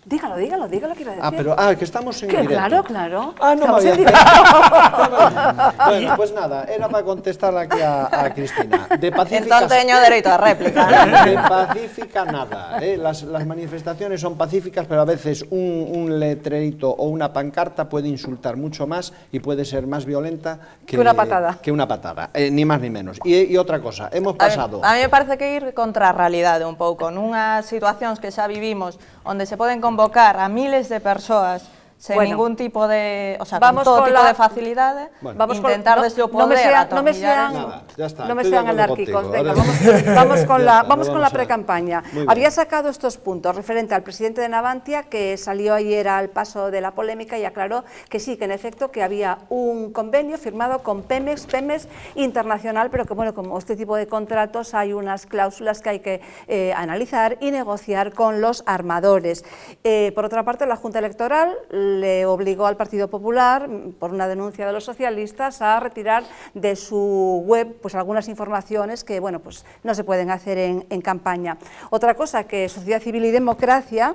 Dígalo, quiero decir. Que estamos en directo. Claro. No me había enterado. Bueno, pues nada, era para contestar aquí a Cristina. De pacífica... Entonces tengo derecho a réplica. De pacífica nada. Las manifestaciones son pacíficas, pero a veces un letrerito o una pancarta puede insultar mucho más y puede ser más violenta que una patada. Ni más ni menos. Y otra cosa, hemos pasado... A mí me parece que ir contra a realidade un pouco. Nunhas situacións que xa vivimos onde se poden convocar a miles de persoas sen ningún tipo de, con todo tipo de facilidade, intentar desde o poder atornillar eso. No me sean anárquicos. Venga, vamos con la precampaña. Había sacado estos puntos referente al presidente de Navantia, que salió ayer al paso de la polémica y aclaró que sí, que en efecto que había un convenio firmado con Pemex internacional, pero que bueno, como este tipo de contratos hay unas cláusulas que hay que analizar y negociar con los armadores. Por otra parte, la Junta Electoral le obligó al Partido Popular, por una denuncia de los socialistas, a retirar de su web pues algunas informaciones que bueno, pues no se pueden hacer en campaña. Otra cosa que Sociedad Civil y Democracia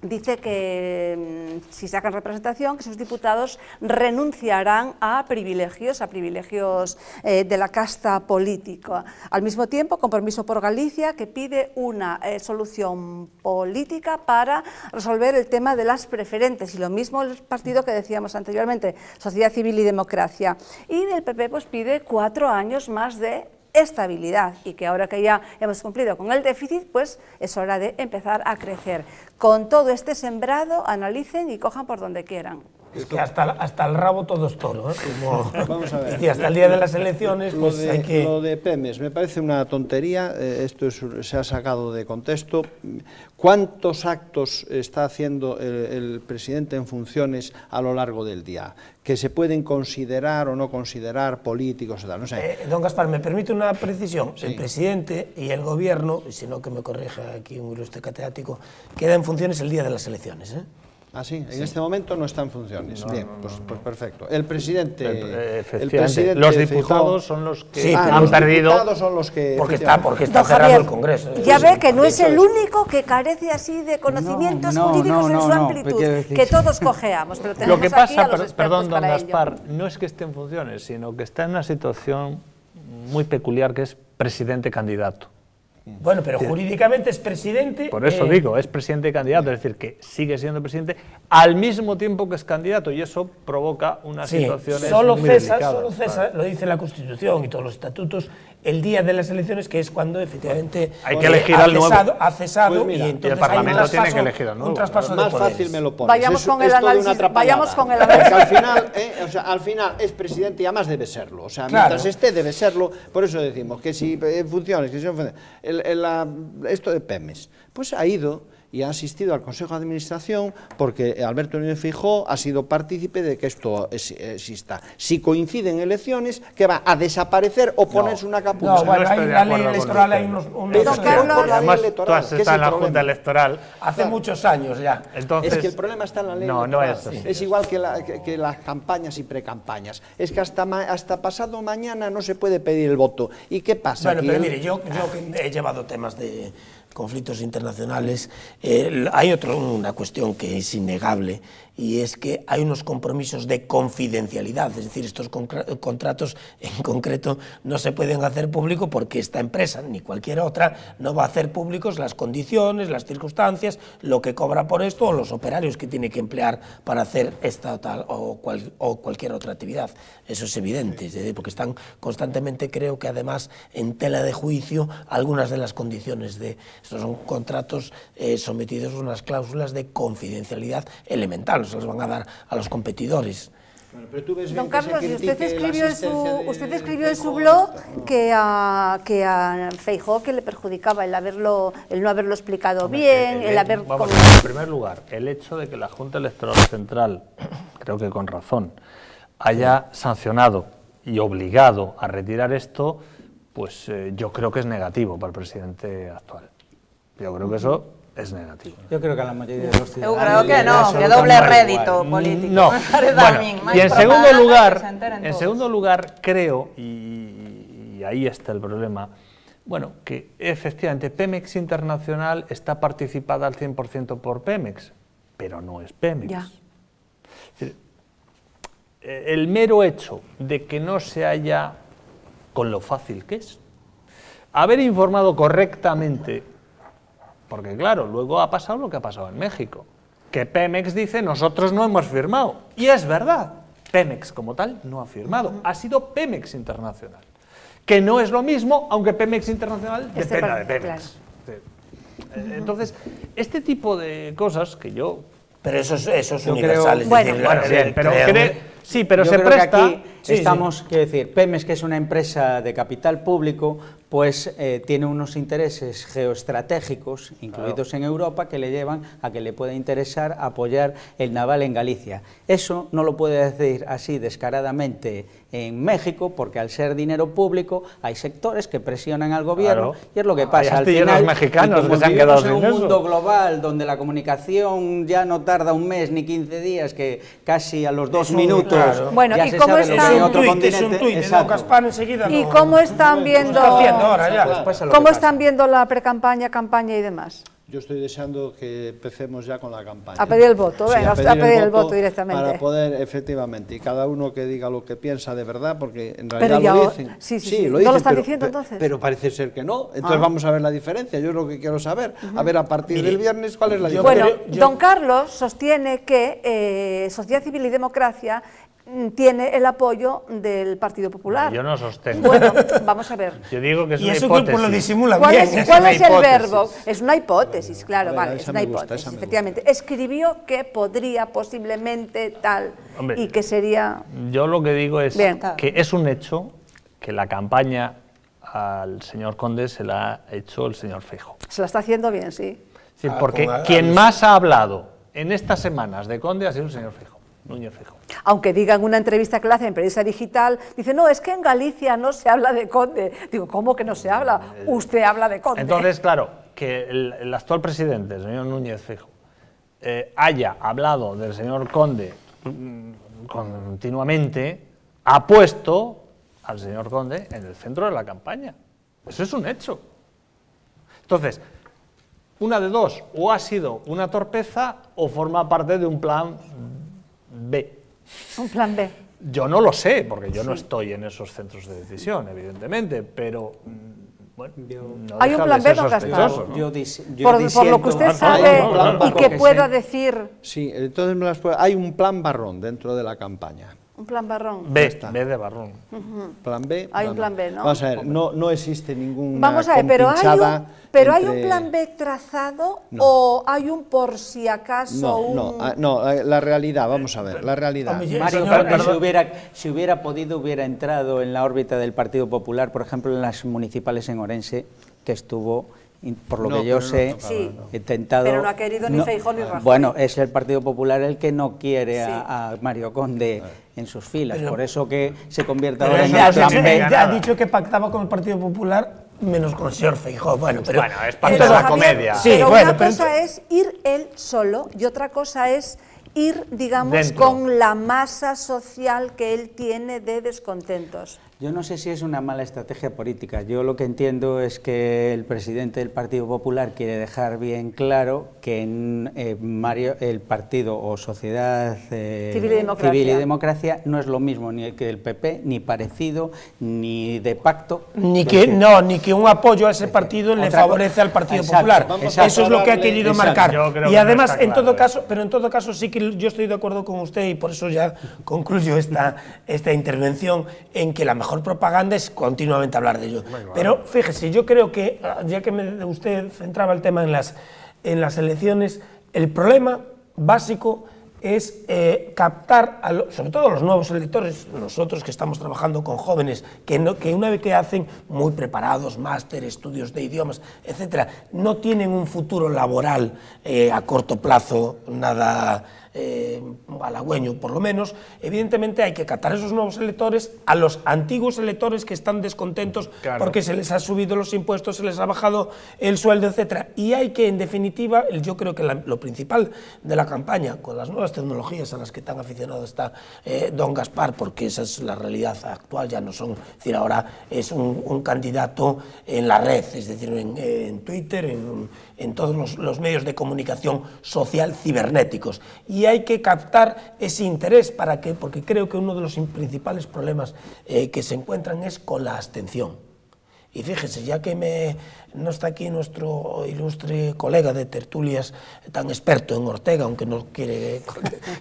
dice que si sacan representación, que sus diputados renunciarán a privilegios de la casta política. Al mismo tiempo, Compromiso por Galicia, que pide una solución política para resolver el tema de las preferentes, y lo mismo el partido que decíamos anteriormente, Sociedad Civil y Democracia. Y del PP pues pide 4 años más de estabilidad y que ahora que ya hemos cumplido con el déficit, pues es hora de empezar a crecer. Con todo este sembrado, analicen y cojan por donde quieran. Es que hasta el rabo todo es toro, ¿eh? Vamos a ver. Y hasta el día de las elecciones, pues hay que... Lo de Pemex me parece una tontería, esto se ha sacado de contexto. ¿Cuántos actos está haciendo el presidente en funciones a lo largo del día? Que se pueden considerar o no considerar políticos, no sé. Don Gaspar, ¿me permite una precisión? Sí. El presidente y el gobierno, y si no que me corrija aquí un ilustre catedrático, queda en funciones el día de las elecciones, ¿eh? Ah, sí, en este momento no está en funciones. Bien, pues perfecto. El presidente... los diputados son los que han perdido... Los diputados son los que... Porque está cerrado el Congreso. Ya ve que no es el único que carece así de conocimientos jurídicos en su amplitud, que todos cojeamos. Pero lo que pasa, perdón, don Gaspar, no es que esté en funciones, sino que está en una situación muy peculiar, que es presidente candidato. Bueno, pero jurídicamente es presidente... Por eso digo, es presidente candidato, es decir, que sigue siendo presidente al mismo tiempo que es candidato, y eso provoca unas situaciones muy delicadas. Solo cesa, lo dice la Constitución y todos los estatutos, el día de las elecciones, que es cuando efectivamente hay que elegir al nuevo. Ha cesado, pues mira, y entonces el Parlamento tiene que elegir al nuevo. Un traspaso de más poderes. fácil me lo pones. Vayamos con el análisis. Porque al final es presidente y además debe serlo. O sea, mientras esté debe serlo. Por eso decimos que si en funciones, que si no funciones, esto de Pemex, pues ha ido y ha asistido al Consejo de Administración porque Alberto Núñez Feijóo ha sido partícipe de que esto exista. Si coinciden elecciones, que va a desaparecer o ponerse una capucha. No, bueno, hay la ley electoral, hay unos... Además, tú has estado en la Junta Electoral. Hace muchos años ya. Entonces, es que el problema está en la ley electoral. No es así. Es igual que las campañas y precampañas. Es que hasta pasado mañana no se puede pedir el voto. ¿Y qué pasa? Bueno, pero mire, yo que he llevado temas de conflictos internacionales, hay una cuestión que es innegable, y es que hay unos compromisos de confidencialidad, es decir, estos contratos en concreto no se pueden hacer públicos porque esta empresa, ni cualquier otra, no va a hacer públicos las condiciones, las circunstancias, lo que cobra por esto o los operarios que tiene que emplear para hacer esta o cualquier otra actividad. Eso es evidente, es decir, porque están constantemente, creo que además, en tela de juicio algunas de las condiciones de... Estos son contratos sometidos a unas cláusulas de confidencialidad elemental, se los van a dar a los competidores. Bueno, pero tú ves Don Carlos, usted escribió en su blog que a Feijóo que le perjudicaba el no haberlo explicado bien, el haber... En primer lugar, el hecho de que la Junta Electoral Central, creo que con razón, haya sancionado y obligado a retirar esto, pues yo creo que es negativo para el presidente actual. Yo creo que eso es negativo. Yo creo que a la mayoría de los ciudadanos... Yo creo que no, que doble rédito político. No, bueno, y en segundo lugar creo, y ahí está el problema, bueno, que efectivamente Pemex Internacional está participada al 100% por Pemex, pero no es Pemex. Ya. Es decir, el mero hecho de que no se haya, con lo fácil que es, haber informado correctamente. Porque claro, luego ha pasado lo que ha pasado en México, que Pemex dice nosotros no hemos firmado, y es verdad, Pemex como tal no ha firmado, ha sido Pemex Internacional, que no es lo mismo, aunque Pemex Internacional dependa de Pemex. Claro. Entonces, este tipo de cosas que yo... Pero eso es universal. Bueno, bien, pero sí, pero yo se creo presta... que aquí estamos, quiero decir, Pemex, que es una empresa de capital público, pues tiene unos intereses geoestratégicos, incluidos en Europa, que le llevan a que le pueda interesar apoyar el naval en Galicia. Eso no lo puede decir así descaradamente en México, porque al ser dinero público hay sectores que presionan al gobierno, y es lo que pasa al final. Mexicanos que se han quedado en un mundo global donde la comunicación ya no tarda un mes ni 15 días, que casi a los 2 minutos bueno, ya ¿y se cómo sabe lo que en otro continente. ¿Y cómo están viendo? ¿Cómo están viendo la precampaña, campaña y demás? Yo estoy deseando que empecemos ya con la campaña. A pedir el voto, venga, sí, a pedir el voto directamente. Para poder, efectivamente, y cada uno que diga lo que piensa de verdad, porque en realidad lo dicen. Sí. Lo dicen, ¿No lo están diciendo entonces? Pero parece ser que no. Entonces vamos a ver la diferencia. Yo es lo que quiero saber. A ver, a partir del viernes, ¿cuál es la diferencia? Bueno, don Carlos sostiene que Sociedad Civil y Democracia tiene el apoyo del Partido Popular. Yo no sostengo. Bueno, vamos a ver. Yo digo que es y una ese hipótesis. grupo lo disimula ¿Cuál bien. es el verbo? Es una hipótesis, claro, vale, es esa una me gusta, hipótesis, esa me efectivamente. Escribió que podría posiblemente tal, Hombre, y que sería... Yo lo que digo es Bien. que es un hecho que la campaña al señor Conde se la ha hecho el señor Feijóo. Se la está haciendo bien, sí. Sí, porque quien más ha hablado en estas semanas de Conde ha sido el señor Feijóo, Núñez Feijóo. Aunque diga en una entrevista que le hace en Prensa Digital, dice, no, es que en Galicia no se habla de Conde. Digo, ¿cómo que no se habla? Usted habla de Conde. Entonces, claro, que el actual presidente, el señor Núñez Feijóo, haya hablado del señor Conde continuamente, ha puesto al señor Conde en el centro de la campaña. Eso es un hecho. Entonces, una de dos, o ha sido una torpeza o forma parte de un plan B. Un plan B. Yo no lo sé, porque yo no estoy en esos centros de decisión, evidentemente, pero bueno, no hay un plan B, don Gaspar. Por lo que usted sabe y que pueda decir... Sí, entonces hay un plan Barrón dentro de la campaña. Un plan Barrón. B de Barrón. Plan B. Hay un plan B, ¿no? Vamos a ver, no existe ninguna Vamos a ver, pero hay un plan B trazado o hay un por si acaso No, la realidad, vamos a ver, la realidad. Mario, si hubiera podido, hubiera entrado en la órbita del Partido Popular, por ejemplo, en las municipales en Orense, que estuvo, por lo que yo sé, intentado... Pero no ha querido ni Feijóo ni Rajoy. Bueno, es el Partido Popular el que no quiere a Mario Conde en sus filas, por eso que se convierte ahora en el plan B. Ya ha dicho que pactaba con el Partido Popular, menos con el señor Feijóo. Bueno, es parte de la comedia. Sí, pero una cosa es ir él solo y otra cosa es ir, digamos, con la masa social que él tiene de descontentos. Yo no sé si es una mala estrategia política. Yo lo que entiendo es que el presidente del Partido Popular quiere dejar bien claro que el partido o Sociedad Civil y Democracia no es lo mismo ni que el PP, ni parecido, ni de pacto. Ni que un apoyo a ese partido le favorece al Partido Popular. Eso es lo que ha querido marcar. Y además, en todo caso, sí que yo estoy de acuerdo con usted y por eso ya concluyo esta intervención en que la mejor propaganda es continuamente hablar de ello. Pero fíjese, yo creo que, ya que usted centraba el tema en las elecciones, el problema básico es captar, sobre todo a los nuevos electores, nosotros que estamos trabajando con jóvenes, que una vez que hacen muy preparados, máster, estudios de idiomas, etcétera, no tienen un futuro laboral a corto plazo, nada halagüeño por lo menos. Evidentemente hay que captar a esos nuevos electores, a los antiguos electores que están descontentos porque se les ha subido los impuestos, se les ha bajado el sueldo, etcétera. Y hay que, en definitiva, yo creo que lo principal de la campaña, con las nuevas tecnologías a las que tan aficionado está don Gaspar, porque esa es la realidad actual, ya no son, es decir, ahora es un candidato en la red, es decir, en Twitter, en todos los medios de comunicación social cibernéticos. Y hay que captar ese interés porque creo que uno de los principales problemas que se encuentran es con la abstención. Y fíjese, ya que no está aquí nuestro ilustre colega de tertulias tan experto en Ortega, aunque no quiere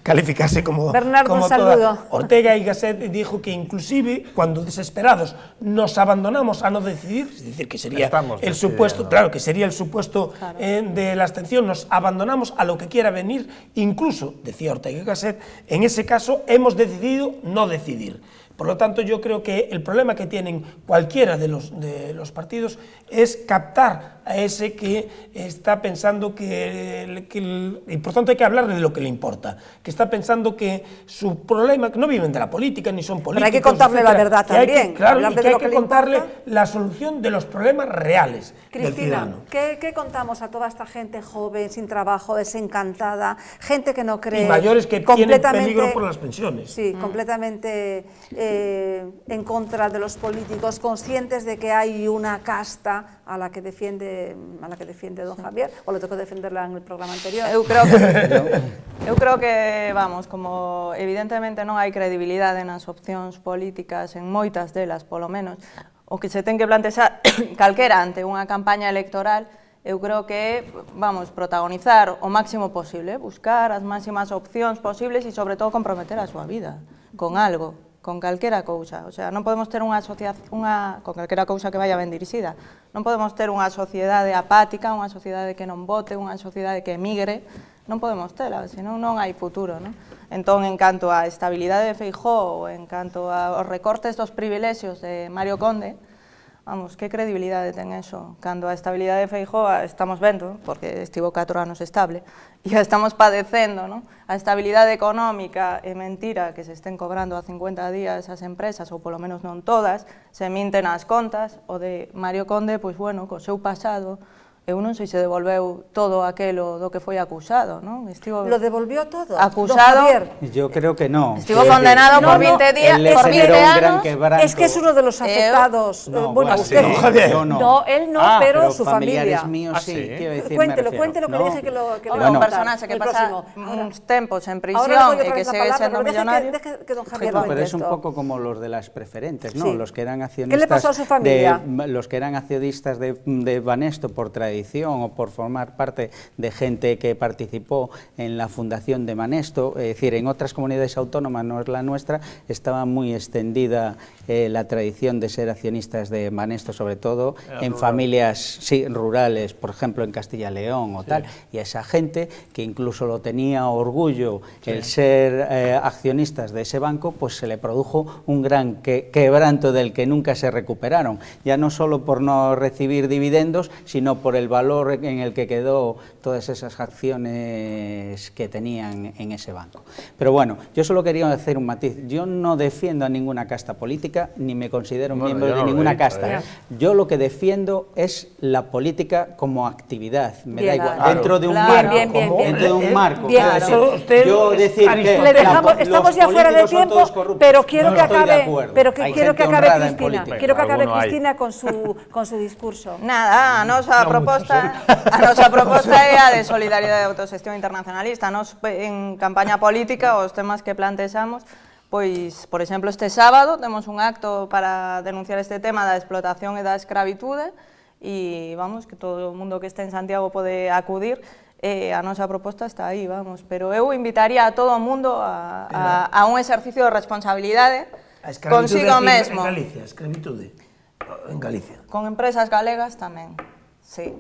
calificarse como... Bernardo, un saludo. Ortega y Gasset dijo que inclusive cuando desesperados nos abandonamos a no decidir, es decir, que sería el supuesto, que sería el supuesto de la abstención, nos abandonamos a lo que quiera venir, incluso, decía Ortega y Gasset, en ese caso hemos decidido no decidir. Por lo tanto, yo creo que el problema que tienen cualquiera de los partidos es captar a ese que está pensando y por tanto hay que hablar de lo que le importa, que está pensando que su problema, que no viven de la política ni son políticos. Pero hay que contarle la verdad también. Claro, y que hay que contarle la solución de los problemas reales del ciudadano. ¿Qué contamos a toda esta gente joven, sin trabajo, desencantada, gente que no cree? Y mayores que tienen peligro por las pensiones. Sí, completamente en contra de los políticos, conscientes de que hay una casta a la que defiende don Javier, o le tocó defenderla en el programa anterior. Eu creo que, vamos, como evidentemente non hai credibilidade nas opcións políticas, en moitas delas, polo menos, o que se ten que plantear calquera ante unha campaña electoral, eu creo que é, vamos, protagonizar o máximo posible, buscar as máximas opcións posibles e, sobre todo, comprometer a súa vida con algo, con calquera cousa. O sea, non podemos ter unha asociación, con calquera cousa que vaya ben dirixida, non podemos ter unha sociedade apática, unha sociedade que non vote, unha sociedade que emigre, non podemos tela, senón non hai futuro, non? Entón, en canto á estabilidade de Feijóo, en canto aos recortes dos privilexios de Mario Conde, vamos, que credibilidade ten eso? Cando a estabilidade de Feijóo estamos vendo, porque estivo 4 anos estable, e a estamos padecendo, non? A estabilidade económica é mentira que se estén cobrando a 50 días as empresas, ou polo menos non todas, se minten as contas. O de Mario Conde, pois bueno, co seu pasado, eu non sei se devolveu todo aquelo do que foi acusado, non? Estivo ¿Lo devolvió todo? Acusado. Yo creo que no. Estuvo condenado por 20 días, por 20 años. Es que es uno de los afectados. Bueno, usted no, él no, pero su familia. Míos, sí, quiero decir, cuéntelo que le dije que lo un personaje que pasa uns tempos en prisión e que segue sendo millonario. Pero es un poco como los de las preferentes, ¿no? Los que eran accionistas. ¿Qué le pasó a su familia? Los que eran accionistas de Banesto por traición tradición o por formar parte de gente que participó en la fundación de Manesto, es decir, en otras comunidades autónomas, no es la nuestra, estaba muy extendida la tradición de ser accionistas de Manesto, sobre todo en familias rurales, por ejemplo en Castilla y León o tal, y a esa gente que incluso lo tenía orgullo el ser accionistas de ese banco, pues se le produjo un gran quebranto del que nunca se recuperaron, ya no solo por no recibir dividendos, sino por el valor en el que quedó todas esas acciones que tenían en ese banco. Pero bueno, yo solo quería hacer un matiz, yo no defiendo a ninguna casta política, ni me considero miembro de ninguna casta. Yo lo que defiendo es la política como actividad, me da igual, dentro de un marco, dentro de un marco. Yo decir que le dejamos, estamos ya fuera de tiempo, pero quiero que acabe, Cristina. Quiero que acabe Cristina con su discurso. Nada, a nosa proposta é a de solidariedade e autoxestión internacionalista. Nos en campaña política os temas que plantexamos, pois, por exemplo, este sábado temos un acto para denunciar este tema da explotación e da escravitude e, vamos, que todo o mundo que este en Santiago pode acudir. A nosa proposta está aí, vamos, pero eu invitaría a todo o mundo a un exercicio de responsabilidade consigo mesmo. En Galicia, escravitude, en Galicia. Con empresas galegas tamén, sí.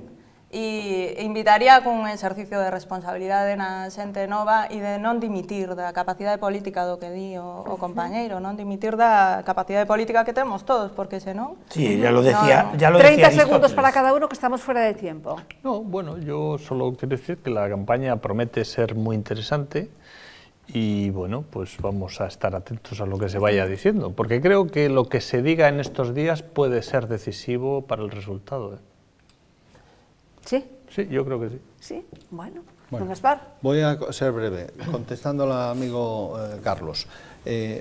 E invitaría con un exercicio de responsabilidade na xente nova e de non dimitir da capacidade política do que di o compañeiro, non dimitir da capacidade política que temos todos, porque senón... Sí, ya lo decía 30 segundos para cada uno, que estamos fuera de tiempo. No, bueno, yo solo quiero decir que la campaña promete ser muy interesante y, bueno, pues vamos a estar atentos a lo que se vaya diciendo, porque creo que lo que se diga en estos días puede ser decisivo para el resultado, ¿Sí? Sí, yo creo que sí. Sí, bueno. Don Gaspar. Voy a ser breve, contestando al amigo Carlos.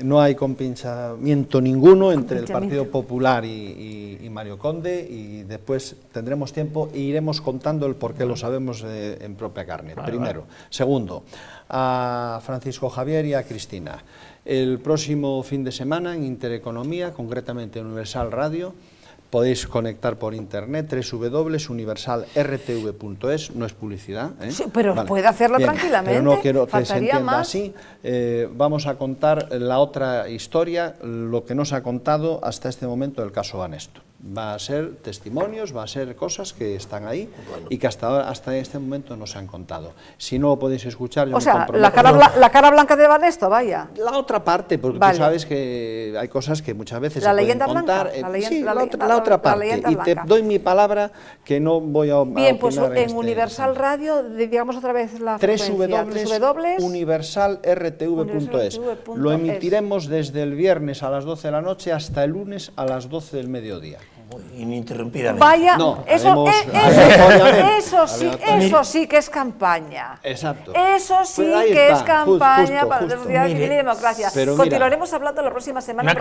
No hay compinchamiento ninguno entre el Partido Popular y Mario Conde, y después tendremos tiempo e iremos contando el por qué lo sabemos en propia carne. Primero. Segundo, a Francisco Javier y a Cristina. El próximo fin de semana en Intereconomía, concretamente en Universal Radio, podéis conectar por internet www.universalrtv.es, no es publicidad. Sí, pero puede hacerlo tranquilamente. Pero no quiero que se entienda más. así. Vamos a contar la otra historia, lo que nos ha contado hasta este momento el caso Banesto. Va a ser testimonios, va a ser cosas que están ahí y que hasta este momento no se han contado. Si no lo podéis escuchar, yo o sea, la cara blanca de Banesto, vaya. La otra parte, porque tú sabes que hay cosas que muchas veces se pueden contar. Sí, la otra parte. Y te doy mi palabra que no voy a Bien, pues en Universal Radio, digamos otra vez la frecuencia. www.universalrtv.es. Lo emitiremos desde el viernes a las 12 de la noche hasta el lunes a las 12 del mediodía. Ininterrumpidamente. Vaya, no, eso sí que es campaña. Exacto. Eso sí pues que es campaña para la justo. sociedad civil y democracia. Continuaremos hablando la próxima semana en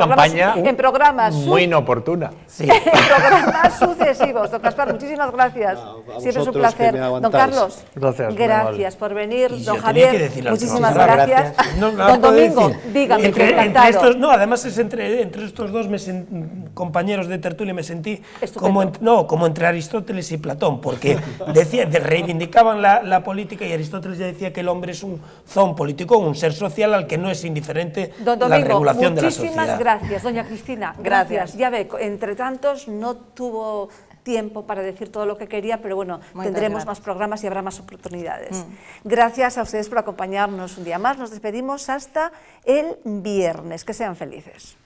programas muy inoportuna. Sí. En programas sucesivos. Don Gaspar, muchísimas gracias. Siempre es un placer. Don Carlos, gracias por venir. Don Javier, muchísimas gracias. Don Domingo, dígame, entre estos, no, además es entre estos dos compañeros de tertulia me sentí como entre Aristóteles y Platón, porque reivindicaban la política y Aristóteles ya decía que el hombre es un zoon político, un ser social al que no es indiferente la regulación de la sociedad. Muchísimas gracias, doña Cristina. Gracias. Ya ve, entre tantos no tuvo tiempo para decir todo lo que quería, pero bueno, tendremos más programas y habrá más oportunidades. Gracias a ustedes por acompañarnos un día más. Nos despedimos hasta el viernes. Que sean felices.